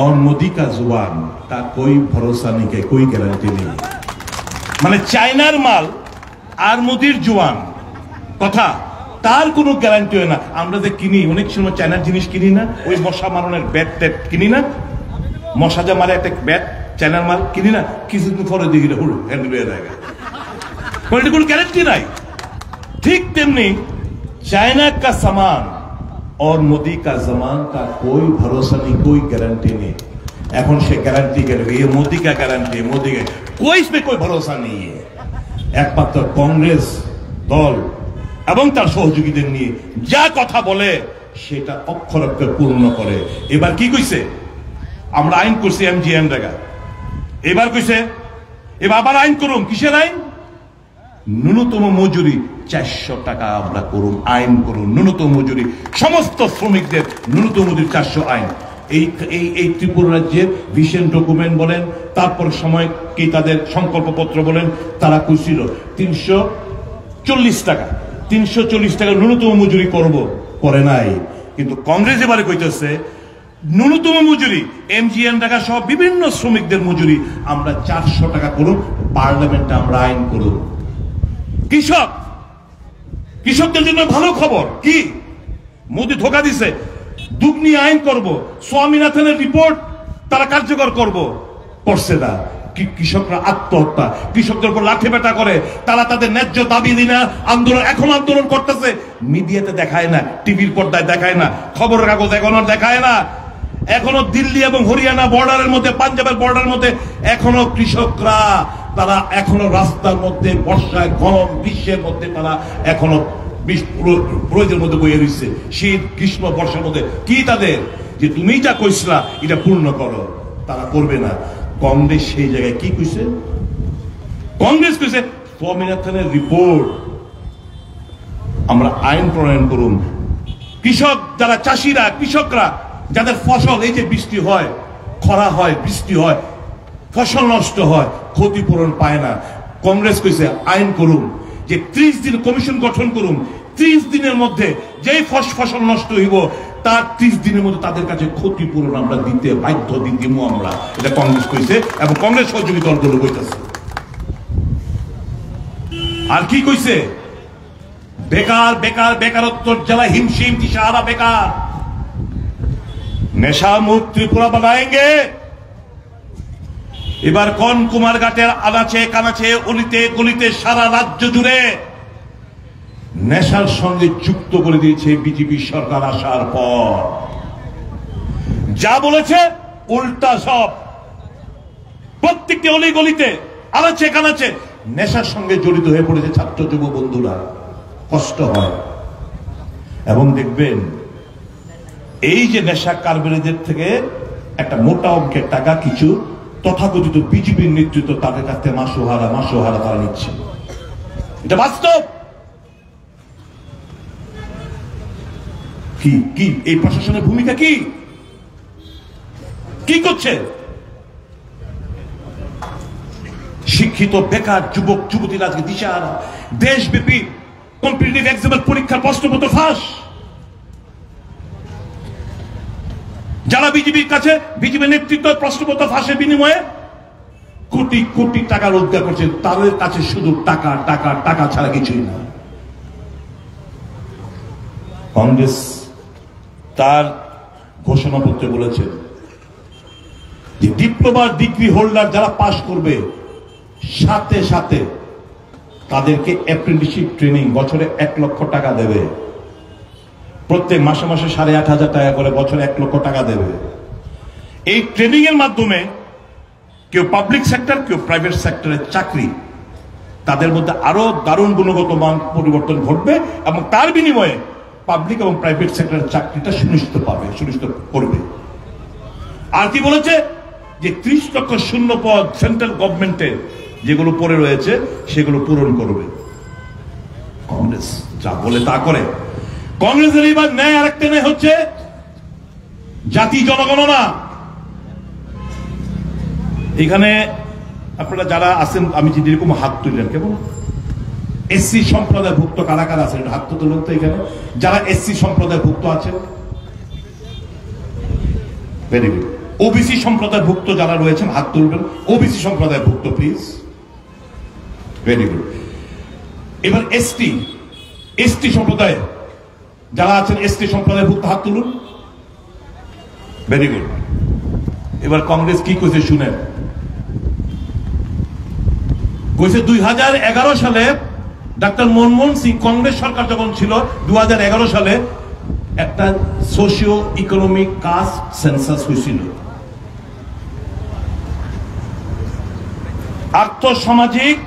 और मोदी का जुबान का कोई भरोसा नहीं, के कोई गारंटी नहीं। মানে চায়নার মাল আর মোদির জোয়ান কথা, তার কোনো গ্যারান্টি হয় না। আমরা যে কিনি অনেক সময় চায়নার জিনিস কিনি না, ওই মশা মারণের ব্যাট ট্যাট কিনি না, মশা যা মারে একটা ব্যাট চায়নার মাল কিনি না, কিছুদিন পরে দেখি হ্যান্ডেল হয়ে যায়, কোনো গ্যারান্টি নাই। ঠিক তেমনি চায়না কা সামান और मोदी का जमान का कोई भरोसा नहीं, कोई गारंटी नहीं। এখন সে গ্যারান্টি গেল, ये मोदी का गारंटी, मोदी का कोई इसमें कोई भरोसा नहीं है। একমাত্র কংগ্রেস দল এবং তার সহযোগীদের নিয়ে যা কথা বলে সেটা অক্ষর অক্ষর পূর্ণ করে। এবার কি কইছে, আমরা আইন করছি এমজিএম জায়গা, এবার কইছে এবার আবার আইন করুন, কিসের আইন, ন্যূনতম মজুরি 400 টাকা আমরা করুন, আইন করুন ন্যূনতম মজুরি, সমস্ত শ্রমিকদের ন্যূনতম মজুরি 400 আইন। এই ত্রিপুরা রাজ্যের ভিশন ডকুমেন্ট বলেন, তারপর সময় কি তাদের সংকল্পপত্র বলেন, তারা কইছিল 340 টাকা, 340 টাকা ন্যূনতম মজুরি করব, করে নাই। কিন্তু কংগ্রেস এবারে কইতেছে ন্যূনতম মজুরি এমজিএন টাকা সহ বিভিন্ন শ্রমিকদের মজুরি আমরা 400 টাকা করুন, পার্লামেন্টে আমরা আইন করুন। কৃষকদের জন্য ভালো খবর কি, মোদি ধোকা দিছে, দুগ্নি আইন করব, স্বামীনাথনের রিপোর্ট তারা কার্যকর করব, করছে না। কৃষকরা আত্মহত্যা, কৃষকদের উপর লাঠি পেটা করে, তারা তাদের ন্যায্য দাবি দিনা আন্দোলন, এখন আন্দোলন করতেছে, মিডিয়াতে দেখায় না, টিভির পর্দায় দেখায় না, খবরের কাগজ এখনো দেখায় না। এখনো দিল্লি এবং হরিয়ানা বর্ডারের মধ্যে, পাঞ্জাবের বর্ডারের মধ্যে এখনো কৃষকরা, তারা এখনো রাস্তার মধ্যে বর্ষায় গরম গ্রীষ্মের মধ্যে তারা এখনো প্রয়োজনের মধ্যে বইয়ে রয়েছে, শীত গ্রীষ্ম বর্ষার মধ্যে। কি তাদের যে তুমি যা কইসলা এটা পূর্ণ করো, তারা করবে না। কংগ্রেস সেই জায়গায় কি কইছে, কংগ্রেস কইছে স্বামীনাথনের রিপোর্ট আমরা আইন প্রণয়ন করুন। কৃষক যারা চাষিরা, কৃষকরা যাদের ফসল, এই যে বৃষ্টি হয়, খরা হয়, বৃষ্টি হয়, ফসল নষ্ট হয়, ক্ষতিপূরণ পায় না, কংগ্রেস কইছে আইন করুন যে 30 দিন কমিশন গঠন করুন, 30 দিনের মধ্যে যেই ফসল নষ্ট হইব তার 30 দিনের মধ্যে তাদের কাছে ক্ষতিপূরণ আমরা দিতে বাধ্য, দিব আমরা। এটা কংগ্রেস কইছে এবং কংগ্রেস সহযোগী দলগুলো কইতেছে। আর কি কইছে, বেকার বেকার বেকারত্ব জেলা হিমশিম দিশাহারা বেকার, নেশা মুক্ত ত্রিপুরা বানাएंगे। এবার কোন কুমারঘাটের আনাচে কানাচে, অলিতে গলিতে সারা রাজ্য জুড়ে নেশার সঙ্গে যুক্ত করে দিয়েছে বিজেপি সরকার আসার পর। যা বলেছে উল্টা সব, প্রত্যেকটি অলি গলিতে আনাচে কানাচে নেশার সঙ্গে জড়িত হয়ে পড়েছে ছাত্র যুব বন্ধুরা, কষ্ট হয়। এবং দেখবেন এই যে নেশা কারবারিদের থেকে একটা মোটা অঙ্কের টাকা কিছু তথাকথিত বিজেপির নেতৃত্ব তাদের কাছে মাসোহারা তারা নিচ্ছে, এটা বাস্তব। কি কি এই প্রশাসনের ভূমিকা কি, কি করছে? শিক্ষিত বেকার যুবক যুবতীরা আজকে দিশাহারা, দেশব্যাপী কম্পিটিটিভ এক্সামের পরীক্ষার প্রশ্নপত্র ফাঁস। যারা বিজেপির কাছে, বিজেপি নেতৃত্ব প্রশ্নপত্র ফাঁসের বিনিময়ে কোটি কোটি টাকা রোজগার করছে, তাদের কাছে শুধু টাকা টাকা টাকা ছাড়া কিছুই না। কংগ্রেস তার ঘোষণাপত্রে বলেছে যে ডিপ্লোমার ডিগ্রি হোল্ডার যারা পাশ করবে সাথে সাথে তাদেরকে অ্যাপ্রেন্টিসশিপ ট্রেনিং বছরে 1 লক্ষ টাকা দেবে, প্রত্যেক মাসে মাসে 8,500 টাকা করে বছরে 1 লক্ষ টাকা দেবে। এই ট্রেনিং এর মাধ্যমে কেউ পাবলিক সেক্টর, কেউ প্রাইভেট সেক্টরের চাকরি, তাদের মধ্যে আরো দারুণ গুণগত মান পরিবর্তন ঘটবে এবং তার বিনিময়ে পাবলিক এবং প্রাইভেট সেক্টরের চাকরিটা সুনিশ্চিত করবে। আর কি বলেছে যে 30 লক্ষ শূন্য পদ সেন্ট্রাল গভর্নমেন্টের যেগুলো পড়ে রয়েছে সেগুলো পূরণ করবে। কংগ্রেস যা বলে তা করে। কংগ্রেসের এবার ন্যায় আরেকটা ন্যায় হচ্ছে জাতি জনগণনা। এখানে আপনারা যারা আছেন, আমি যেরকম হাত তুললেন, কেমন এসসি সম্প্রদায় ভুক্ত কারা কারা আছেন হাত তো তুলুন তো। এখানে যারা এসসি সম্প্রদায় ভুক্ত আছেন, ভেরি গুড। ওবিসি সম্প্রদায় ভুক্ত যারা রয়েছেন হাত তুলবেন। ওবিসি সম্প্রদায় ভুক্ত প্লিজ, ভেরি গুড। এবার এসটি সম্প্রদায় যারা আছেন, এসটি সম্প্রদায় ভুক্ত হাত তুলুন, ভেরি গুড। এবার কংগ্রেস কি কইছে শুনেন। কইছে 2011 সালে ডাক্তার মনমোহন সিং কংগ্রেস সরকার যখন ছিল 2011 সালে একটা সোশিও ইকোনমিক কাস্ট সেন্সাস হয়েছিল, আর্থসামাজিক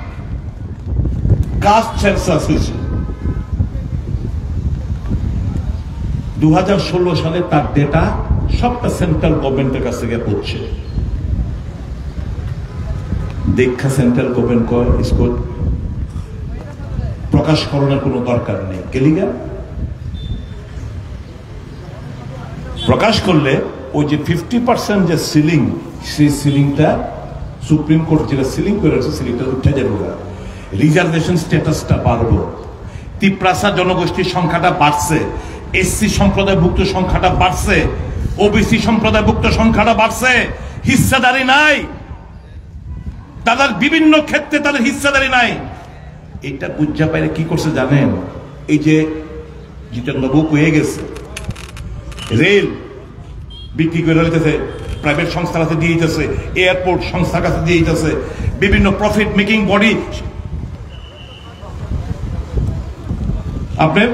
কাস্ট সেন্সাস হয়েছিল। 2016 সালে তার ডেটা সবটা সেন্ট্রাল গভর্নমেন্টের কাছ থেকে পড়ছে। দেখা সেন্ট্রাল গভর্নমেন্ট প্রকাশ করানোর কোনো দরকার নেই। গেলিগা প্রকাশ করলে ওই যে 50% যে সিলিং, সেই সিলিংটা সুপ্রিম কোর্ট যেটা সিলিং করে রয়েছে সিলিংটা উঠে যাবে, রিজার্ভেশন স্ট্যাটাসটা বাড়বে, তিপ্রাসা জনগোষ্ঠীর সংখ্যাটা বাড়ছে, এসসি সম্প্রদায়ভুক্ত সংখ্যাটা বাড়ছে, ওবিসি সম্প্রদায়ভুক্ত সংখ্যাটা বাড়ছে। হিস্সাদারি নাই, তাদের বিভিন্ন ক্ষেত্রে তাদের হিস্সাদারি নাই। এটা বুঝা পাইলে কি করছে জানেন? এই যে জিতেন্দ্রবাবু হয়ে গেছে, রেল বিক্রি করে দিতেছে, প্রাইভেট সংস্থার কাছে দিয়ে দিতেছে, এয়ারপোর্ট সংস্থার কাছে দিয়ে দিতেছে, বিভিন্ন প্রফিট মেকিং বডি আপনার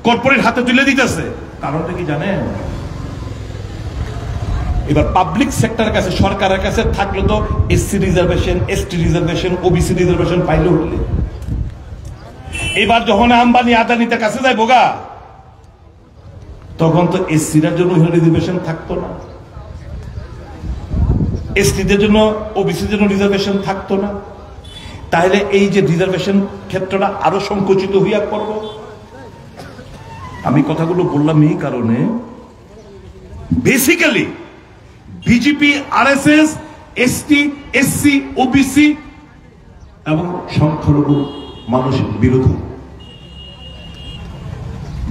কর্পোরেট হাতে তুলে দিতেছে। কারণটা কি জানেন? এবার পাবলিক সেক্টরের কাছে, সরকারের কাছে থাকলে তো SC reservation, ST reservation, OBC reservation পাইলে হলে, এবার যখন আম্বানি আদানিতে কাছে যায় বোগা, তখন তো এসসির জন্য রিজার্ভেশন থাকতো না, এসটিদের জন্য ওবিসির জন্য রিজার্ভেশন থাকতো না। তাহলে এই যে রিজার্ভেশন ক্ষেত্রটা আরো সংকুচিত হইয়া পড়ব। আমি কথাগুলো বললাম এই কারণে, basically BJP, RSS, ST, SC, OBC এবং সংখ্যালঘু মানুষের বিরোধী।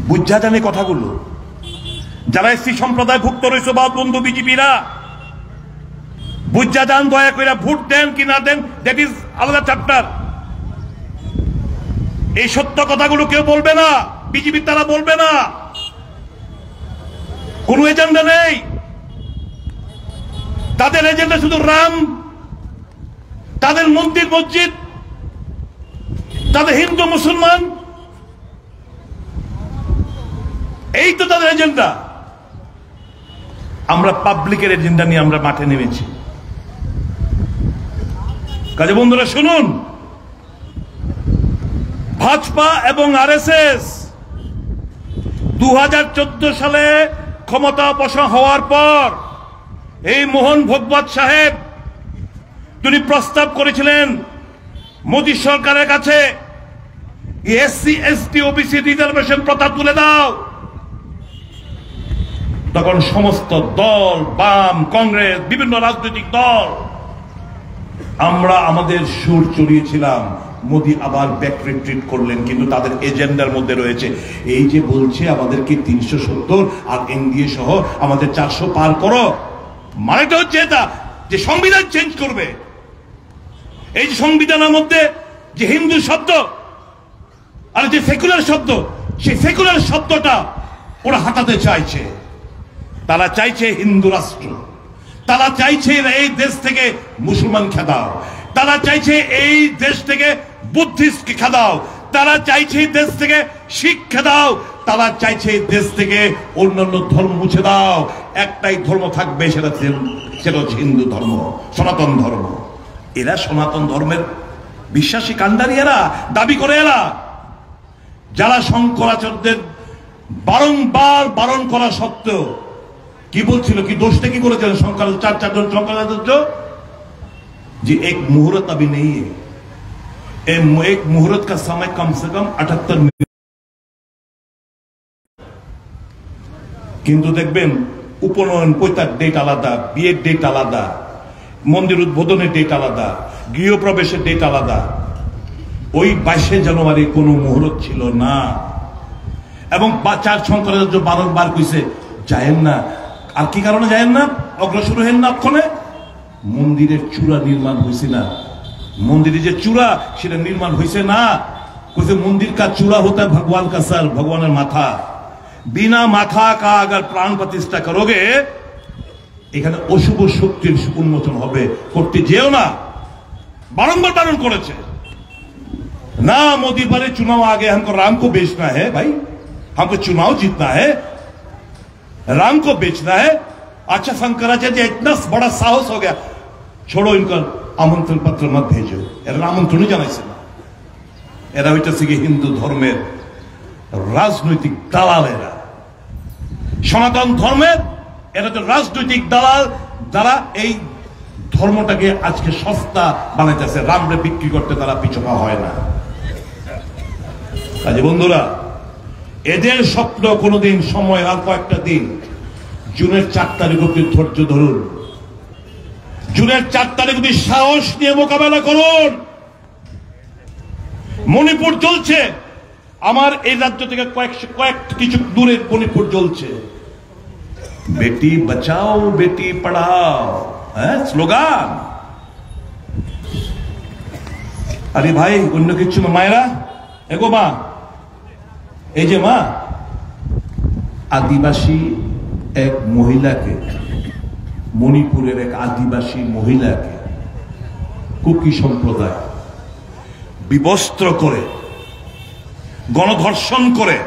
বুঝা জানে কথাগুলো। যারা এসসি সম্প্রদায় ভুক্ত রয়েছে বা বন্ধু বিজেপিরা, বুঝা যান, দয়া করে ভোট দেন কি না দেন, দ্যাট ইজ আলাদা চ্যাপ্টার। এই সত্য কথাগুলো কেউ বলবে না, বিজেপি তারা বলবে না, কোন এজেন্ডা নেই। তাদের এজেন্ডা শুধু রাম, তাদের মন্দির মসজিদ, তাদের হিন্দু মুসলমান, এই তো তাদের এজেন্ডা। আমরা পাবলিকের এজেন্ডা নিয়ে আমরা মাঠে নেমেছি। কাজে বন্ধুরা শুনুন, ভাজপা এবং আরএসএস 2014 সালে ক্ষমতা অপসারণ হওয়ার পর এই মোহন ভাগবত সাহেব তিনি প্রস্তাব করেছিলেন মোদী সরকারের কাছে, এসসি, এসটি, ওবিসি রিজার্ভেশন প্রথা তুলে দাও। তখন সমস্ত দল, বাম, কংগ্রেস, বিভিন্ন রাজনৈতিক দল আমরা আমাদের সুর চড়িয়েছিলাম। মোদী আবার ব্যাক রিট্রিট করলেন, কিন্তু তাদের এজেন্ডার মধ্যে রয়েছে এই যে বলছে আমাদেরকে 370 আর এনডিএ সহ আমাদের 400 পার করো। মানেটা হচ্ছে এটা যে সংবিধান চেঞ্জ করবে। এই যে সংবিধানের মধ্যে যে হিন্দু শব্দ আর যে সেকুলার শব্দ, সেই সেকুলার শব্দটা ওরা হাঁটাতে চাইছে। তারা চাইছে হিন্দু রাষ্ট্র, তারা চাইছে এই দেশ থেকে মুসলমান খেদাও, তারা চাইছে এই দেশ থেকে বুদ্ধিস্ট খেদাও, তারা চাইছে দেশ থেকে শিখ খেদাও, তারা চাইছে দেশ থেকে অন্যান্য ধর্ম মুছে দাও। একটাই ধর্ম থাকবে, সেটা সেটা হচ্ছে হিন্দু ধর্ম, সনাতন ধর্ম। এরা সনাতন ধর্মের বিশ্বাসী কাণ্ডারি, এরা দাবি করে, এরা যারা শঙ্করাচার্যদের বারংবার বারণ করা সত্ত্বেও কি বলছিল, কি দোষটা কি করেছিলেন চারজন শঙ্করাচার্য, যে এক মুহূর্ত अभी नहीं है, एक मुहूर्त का समय कम से कम 78 मिनट। কিন্তু দেখবেন উপনয়ন পৈতার ডেট আলাদা, বিয়ের ডেট আলাদা, মন্দির উদ্বোধনের ডেট আলাদা, গৃহপ্রবেশের ডেট আলাদা। ওই 22শে জানুয়ারি কোনো মুহূর্ত ছিল না। এবং চার শঙ্করাচার্য বারংবার কইছে যায়েন না। আর কি কারণে যায়েন না, অগ্রসর হেন না? ওখানে মন্দিরের চূড়া নির্মাণ হয়েছে না, মন্দিরে যে চূড়া সেটা নির্মাণ হয়েছে না। কইছে মন্দির কা চূড়া হতা है भगवान का सर, ভগবানের মাথা। বিনা মাথা কা अगर प्राण प्रतिष्ठा करोगे, এখানে অশুভ শক্তির উন্মোচন হবে, করতে যেও না। বারংবার বারণ করেছে ना। मोदी पर चुनाव आ गए, हमको राम को बेचना है भाई, हमको चुनाव जीतना है, राम को बेचना है। अच्छा शंकराचार्य इतना बड़ा साहस हो गया, छोड़ो इनका আমন্ত্রণ পত্র মত ভেজো। এরা আমন্ত্রণই জানাইছে না। এরা হইতেছে কি হিন্দু ধর্মের রাজনৈতিক দালাল। এরা সনাতন ধর্মের, এরা তো রাজনৈতিক দালাল, যারা এই ধর্মটাকে আজকে সস্তা বানাইতেছে। রামরে বিক্রি করতে তারা পিছপা হয় না। কাজে বন্ধুরা, এদের স্বপ্ন কোনোদিন, সময় আর কয়েকটা দিন, জুনের 4 তারিখ অব্দি ধৈর্য ধরুন। জুনের 4 তারিখ অব্দি সাহস নিয়ে মোকাবেলা করুন। মণিপুর চলছে, আমার এই রাজ্য থেকে কিছু দূরে মণিপুর চলছে। বেটি বাঁচাও বেটি পড়াও, হ্যাঁ স্লোগান। আরে ভাই অন্য কিছু না। মায়েরা, এগো মা, এই যে মা, আদিবাসী এক মহিলাকে, মণিপুরের এক আদিবাসী মহিলাকে কুকি সম্প্রদায় বিবস্ত্র করে, গণধর্ষণ করে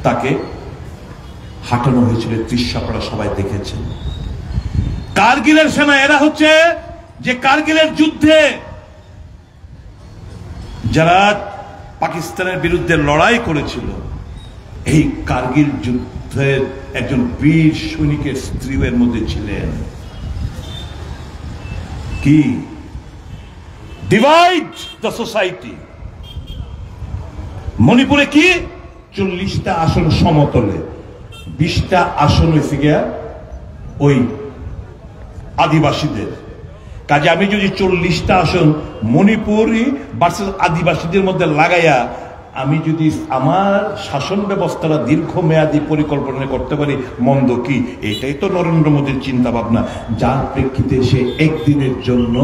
তাকে হাঁটানো হয়েছিল। দৃশ্যটা সবাই দেখেছেন। কারগিলের সেনা এরা হচ্ছে যে কারগিলের যুদ্ধে যারা পাকিস্তানের বিরুদ্ধে লড়াই করেছিল, এই কারগিল যুদ্ধের একজন বীর সৈনিকের স্ত্রী এর মধ্যে ছিলেন। কি ডিভাইড দ্য সোসাইটি। মণিপুরে কি 40টা আসন সমতলে, 20টা আসন হয়েছে গিয়া ওই আদিবাসীদের। কাজে আমি যদি 40টা আসন মণিপুরি ভার্সেস আদিবাসীদের মধ্যে লাগাইয়া আমি যদি আমার শাসন ব্যবস্থাটা দীর্ঘমেয়াদী পরিকল্পনা করতে পারি, মন্দ কি? এটাই তো নরেন্দ্র মোদীর চিন্তা ভাবনা, যার প্রেক্ষিতে সে একদিনের জন্য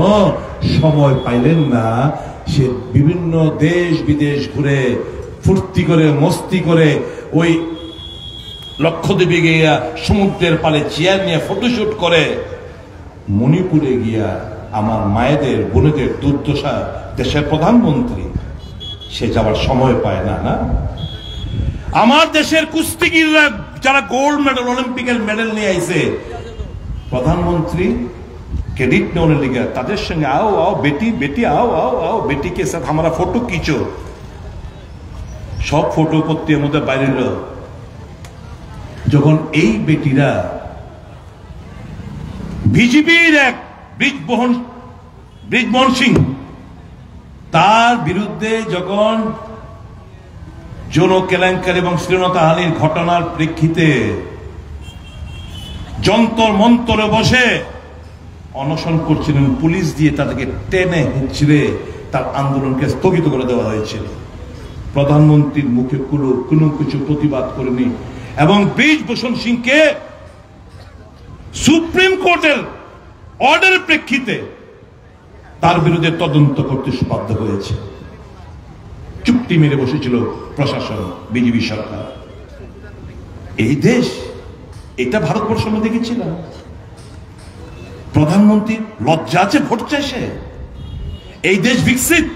সময় পাইলেন না। সে বিভিন্ন দেশ বিদেশ ঘুরে ফুর্তি করে, মস্তি করে, ওই লক্ষদ্বীপে গিয়া সমুদ্রের পাড়ে চেয়ার নিয়ে ফটোশুট করে, মণিপুরে গিয়া আমার মায়েদের বোনেদের দুর্দশা, দেশের প্রধানমন্ত্রী সে যাওয়ার সময় পায় না। না, আমার দেশের কুস্তিগিররা যারা গোল্ড মেডেল, অলিম্পিকের মেডেল নিয়ে আইছে, প্রধানমন্ত্রী ক্রেডিট নেওয়ার লিগে তাদের সঙ্গে आओ आओ बेटी बेटी आओ आओ आओ बेटी के साथ हमारा फोटो खींचो। সব ফটো করতে আমাদের বাইরে। যখন এই বেটিরা বিজেপির এক ব্রিজমোহন সিং তার বিরুদ্ধে যখন যৌন কেলেঙ্কারি এবং শ্লীলতাহানির ঘটনার প্রেক্ষিতে যন্তর মন্তরে বসে অনশন করছিলেন, পুলিশ দিয়ে তাদেরকে টেনে হিঁচড়ে তার আন্দোলনকে স্থগিত করে দেওয়া হয়েছিল। প্রধানমন্ত্রীর মুখে কোনো কিছু প্রতিবাদ করেনি এবং ব্রিজভূষণ সিংকে সুপ্রিম কোর্টের অর্ডারের প্রেক্ষিতে তার বিরুদ্ধে তদন্ত করতে বাধ্য হয়েছে। চুক্তি মেরে বসেছিল প্রশাসন, বিজেপি সরকার। এই দেশ, এটা ভারতবর্ষ আমরা দেখেছিলাম। প্রধানমন্ত্রী লজ্জা আছে ভোট চাইছে। এই দেশ বিকশিত,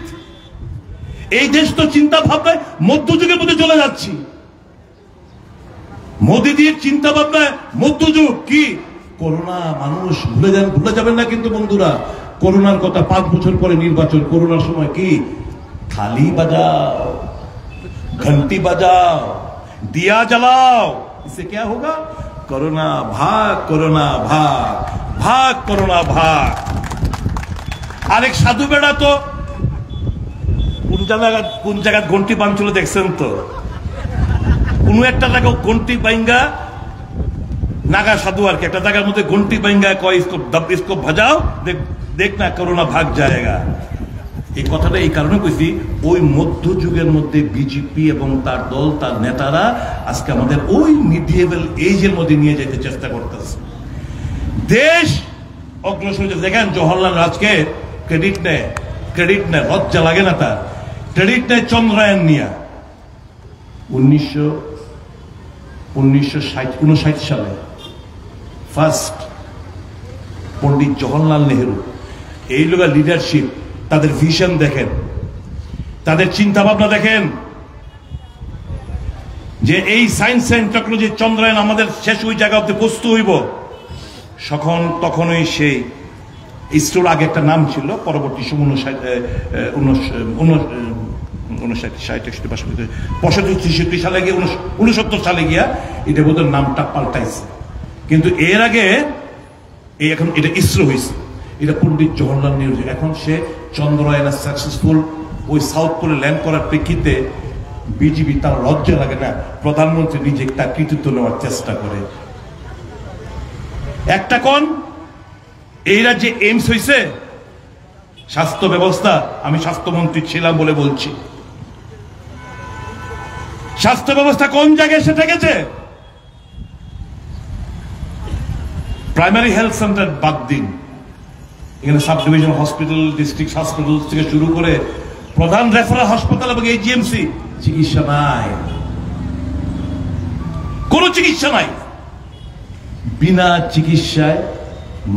এই দেশ তো চিন্তা ভাবনায় মধ্যযুগের মধ্যে চলে যাচ্ছি। মোদীজির চিন্তা ভাবনায় মধ্যযুগ কি, করোনা মানুষ ভুলে যাবেন না কিন্তু বন্ধুরা। করোনার কথা 5 বছর পরে নির্বাচন, করোনার সময় কি थाली बजाओ, घंटी बजाओ, दिया जलाओ, इससे क्या होगा? कोरोना भाग, कोरोना भाग, भाग कोरोना भाग। আরেক সাধু বেড়া তো কোন জায়গায় ঘন্টি বাঁধছিল দেখছেন তো? কোন একটা জায়গা ঘন্টি বাইঙ্গা, নাগা সাধু আর কি, একটা জায়গার মধ্যে ঘন্টি বাইঙ্গা কয় इसको बजाओ, देख ना कोरोना भाग जाएगा। এই কথাটা এই কারণে কইছি, ওই মধ্যযুগের মধ্যে বিজেপি এবং তার দল, তার নেতারা আজকে আমাদের ওই মিডিয়েবল এজের মধ্যে নিয়ে যেতে চেষ্টা করতেছে। দেশ অগ্রসর হচ্ছে। দেখেন জওহরলাল আজকে ক্রেডিট নেয়, লজ্জা লাগে না তার? ক্রেডিট নেয় চন্দ্রায়ন নিয়ে। 1959 সালে ফার্স্ট পন্ডিত জওহরলাল নেহেরু, এই লোকের লিডারশিপ, তাদের ভিশন দেখেন, তাদের চিন্তা ভাবনা দেখেন, যে এই সায়েন্স এন্ড টেকনোলজি চন্দ্রায়ন আমাদের শেষ ওই জায়গাতে পৌঁছতে হইব। তখনই সেই ইসরোর আগে একটা নাম ছিল, পরবর্তী সময় 65 সালে গিয়ে 69 সালে গিয়া এটা বোধহয় নামটা পাল্টাইছে। কিন্তু এর আগে এখন এটা ইসরো হয়েছে, এটা পন্ডিত জওহরলাল নেহরু। এখন সে চন্দ্রয়ানে সাকসেসফুল ওই সাউথ পোলে ল্যান্ড করার প্রেক্ষিতে বিজেপি তার লজ্জা লাগে না, প্রধানমন্ত্রী নিজে তার কৃতিত্ব নেওয়ার চেষ্টা করে। একটা কোন এই রাজ্যে এইমস হয়েছে, স্বাস্থ্য ব্যবস্থা, আমি স্বাস্থ্যমন্ত্রী ছিলাম বলে বলছি, স্বাস্থ্য ব্যবস্থা কোন জায়গায় এসে ঠেকেছে? প্রাইমারি হেলথ সেন্টার বাদ দিন, এখানে sub division hospital, district hospital থেকে শুরু করে প্রধান রেফারেল হাসপাতাল এবং এইচএমসি, চিকিৎসা নাই, কোন চিকিৎসা নাই। বিনা চিকিৎসায়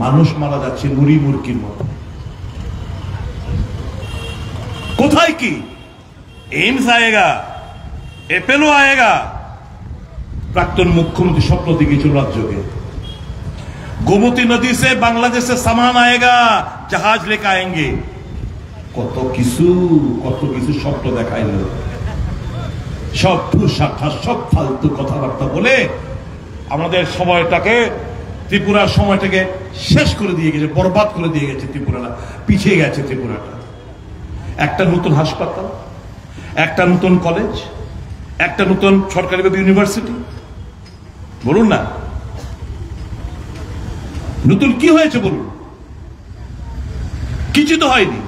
মানুষ মারা যাচ্ছে মুড়ি মুরগির মতো। কোথায় কি এইমস আয়েগা, এপেলো আয়েগা? প্রাক্তন মুখ্যমন্ত্রী স্বপ্ন দেখেছিল রাজ্যকে। गोमती नदी से बांग्लादेश से सामान आएगा, जहाज लेकर आएंगे। কত কিছু স্বপ্ন দেখাইল, সব সাক্ষাৎ, সব ফালতু কথাবার্তা বলে আমাদের সময়টাকে, ত্রিপুরার সময়টাকে শেষ করে দিয়ে গেছে, বরবাদ করে দিয়ে গেছে। ত্রিপুরাটা পিছিয়ে গেছে। ত্রিপুরাটা একটা নতুন হাসপাতাল, একটা নতুন কলেজ, একটা নতুন সরকারি ইউনিভার্সিটি, বলুন না নতুন কি হয়েছে বলুন? কিছু তো হয়নি।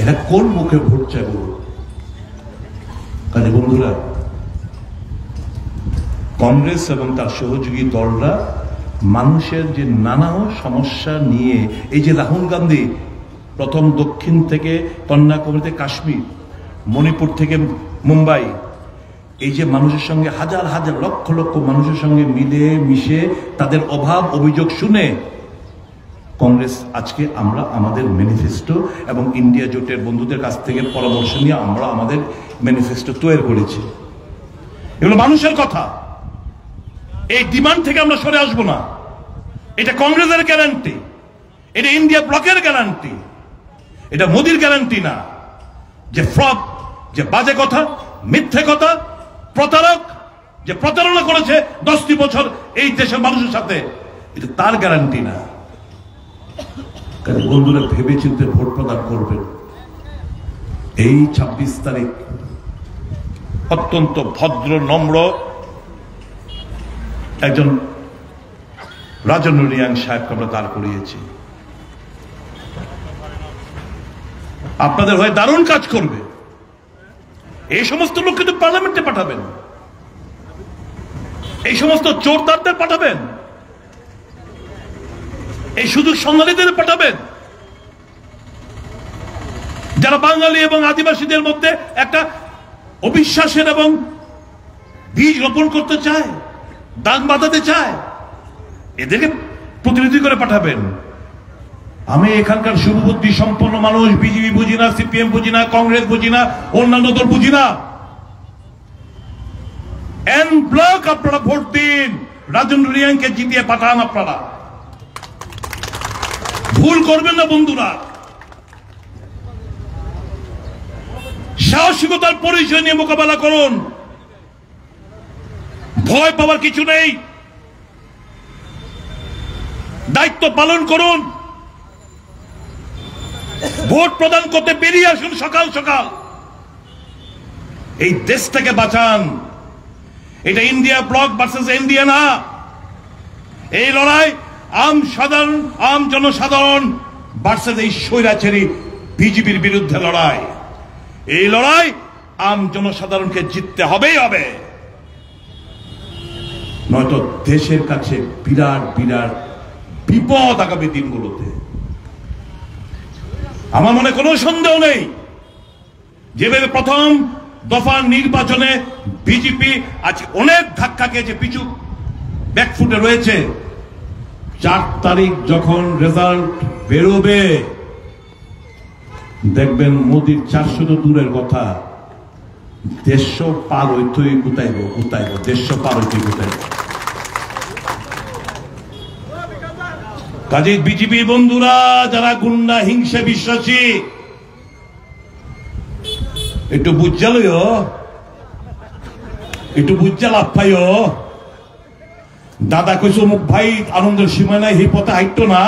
এরা কোন মুখে ভোট চায় বলুন? কাজে বন্ধুরা, কংগ্রেস এবং তার সহযোগী দলরা মানুষের যে নানা সমস্যা নিয়ে, এই যে রাহুল গান্ধী প্রথম দক্ষিণ থেকে কন্যাকুমারী থেকে কাশ্মীর, মণিপুর থেকে মুম্বাই, এই যে মানুষের সঙ্গে হাজার হাজার লক্ষ লক্ষ মানুষের সঙ্গে মিলে মিশে তাদের অভাব অভিযোগ শুনে কংগ্রেস আজকে আমরা আমাদের ম্যানিফেস্টো এবং ইন্ডিয়া জোটের বন্ধুদের কাছ থেকে পরামর্শ নিয়ে আমরা আমাদের ম্যানিফেস্টো তৈরি করেছি। এগুলো মানুষের কথা, এই ডিমান্ড থেকে আমরা সরে আসবো না। এটা কংগ্রেসের গ্যারান্টি, এটা ইন্ডিয়া ব্লকের গ্যারান্টি, এটা মোদির গ্যারান্টি না। যে ফ্রড, যে বাজে কথা, মিথ্যে কথা, প্রতারক, যে প্রতারণা করেছে 10টি বছর এই দেশের মানুষের সাথে, এটা তার গ্যারান্টি না। বন্ধুরা, ভেবে চিন্তে ভোট প্রদান করবেন। এই 26 তারিখ অত্যন্ত ভদ্র নম্র একজন রাজন্য রিয়াং সাহেবকে আমরা দাঁড় করিয়েছি। আপনাদের হয়ে দারুণ কাজ করবে। এই সমস্ত লোক কিন্তু পার্লামেন্টে পাঠাবেন, এই সমস্ত চোরদারদের পাঠাবেন, এই সুযোগ সন্ধানীদের পাঠাবেন, যারা বাঙালি এবং আদিবাসীদের মধ্যে একটা অবিশ্বাসের এবং বীজ রোপণ করতে চায়, দাগ বাঁধাতে চায়, এদেরকে প্রতিনিধি করে পাঠাবেন। আমি এখানকার শুভবুদ্ধি সম্পন্ন মানুষ, বিজেপি বুঝি না, সিপিএম বুঝি না, কংগ্রেস বুঝি না, অন্যান্য দল বুঝি না। এন ব্লক আপনারা ভোট দিন, রাজেন্দ্র রিয়াংকে জিতিয়ে পাঠান। আপনারা ভুল করবেন না বন্ধুরা, সাহসিকতার পরিচয় নিয়ে মোকাবেলা করুন, ভয় পাওয়ার কিছু নেই, দায়িত্ব পালন করুন, ভোট প্রদান করতে বেরিয়ে আসুন সকাল সকাল, এই দেশটাকে বাঁচান। এটা ইন্ডিয়া ব্লক ভার্সেস ইন্ডিয়া না, এই লড়াই আম জনসাধারণ ভার্সেস এই স্বৈরাচারী বিজেপির বিরুদ্ধে লড়াই। এই লড়াই আম জনসাধারণকে জিততে হবেই হবে, নয়তো দেশের কাছে বিরাট বিরাট বিপদ আগামী দিনগুলোতে। আমার মনে কোনো সন্দেহ নেই, যেভাবে প্রথম দফা নির্বাচনে বিজেপি আজ অনেক ধাক্কা খেয়েছে, পিছু ব্যাকফুটে রয়েছে, 4 তারিখ যখন রেজাল্ট বেরোবে দেখবেন মোদির 400 তো দূরের কথা, 150 পার হইতেই গুতাইব 150 পার হইতেই গুতাইব। কাজে বিজেপি বন্ধুরা যারা গুন্ডা হিংসা বিশ্বাসী, একটু বুঝালইও, একটু বুঝা লাভ পাইও। দাদা কইছো মুখ ভাই আনন্দের সীমা নাই, এই পথে হাইটো না।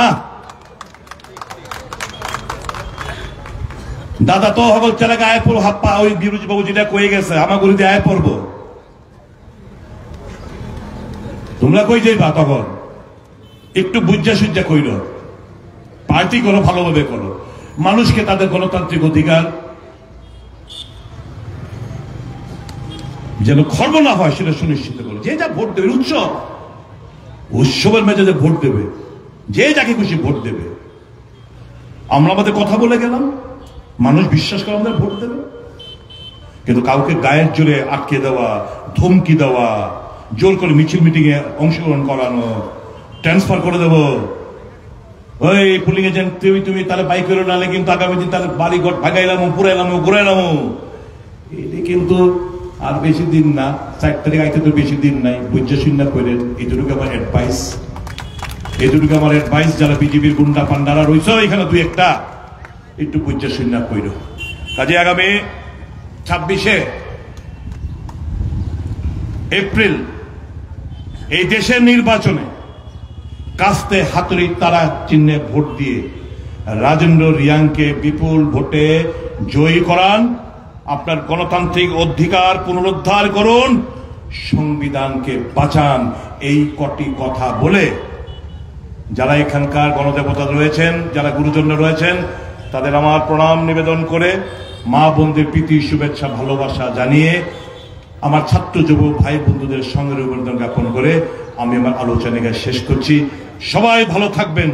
দাদা তো হবল চালাকে আয় পড়বো, হাপ্পা ওই বিরোধী বাবু যেটা কয়ে গেছে আমার গরিতে আয় পড়বো। তোমরা কই যাইবা তখন? একটু বুঝা সুজ্জা কইল, পার্টি করো, ভালোভাবে করো, মানুষকে তাদের গণতান্ত্রিক অধিকার যেন খর্ব না হয় সেটা সুনিশ্চিত করো। যে যা ভোট দেবে, উৎসবের মেজাজে ভোট দেবে, যে যাকে খুশি ভোট দেবে। আমরা আমাদের কথা বলে গেলাম, মানুষ বিশ্বাস করে আমাদের ভোট দেবে, কিন্তু কাউকে গায়ের জোরে আটকে দেওয়া, ধমকি দেওয়া, জোর করে মিছিল মিটিং এ অংশগ্রহণ করানো, ট্রান্সফার করে দেবো, ওই পুলিং এজেন্ট তুমি তাহলে বাইক করে নালে কিন্তু আগামী দিন তাহলে বাড়ি ঘর ভাগাইলাম, পুরাইলাম, ঘুরাইলাম, এটি কিন্তু আর বেশি দিন না, 4 তারিখ আইতে তো বেশি দিন নাই। বুঝে শুননা করেন, এইটুকু আমার অ্যাডভাইস, যারা বিজেপির গুন্ডা পান্ডারা রয়েছে এখানে 2-1টা, একটু বুঝে শুননা কইর। কাজে আগামী 26শে এপ্রিল এই দেশের নির্বাচনে কাস্তে হাতুড়ি তারা চিহ্নে ভোট দিয়ে রাজেন্দ্র রিয়াংকে বিপুল ভোটে জয়ী করান। আপনার গণতান্ত্রিক অধিকার পুনরুদ্ধার করুন, সংবিধানকে বাঁচান। এই কটি কথা বলে যারা এখানকার গণদেবতা রয়েছেন, যারা গুরুজন রয়েছেন, তাদের আমার প্রণাম নিবেদন করে, মা বোনদের প্রীতি শুভেচ্ছা ভালোবাসা জানিয়ে, আমার ছাত্র যুবক ভাই বন্ধুদের সঙ্গে অভিনন্দন জ্ঞাপন করে আমি আমার আলোচনাকে শেষ করছি। সবাই ভালো থাকবেন।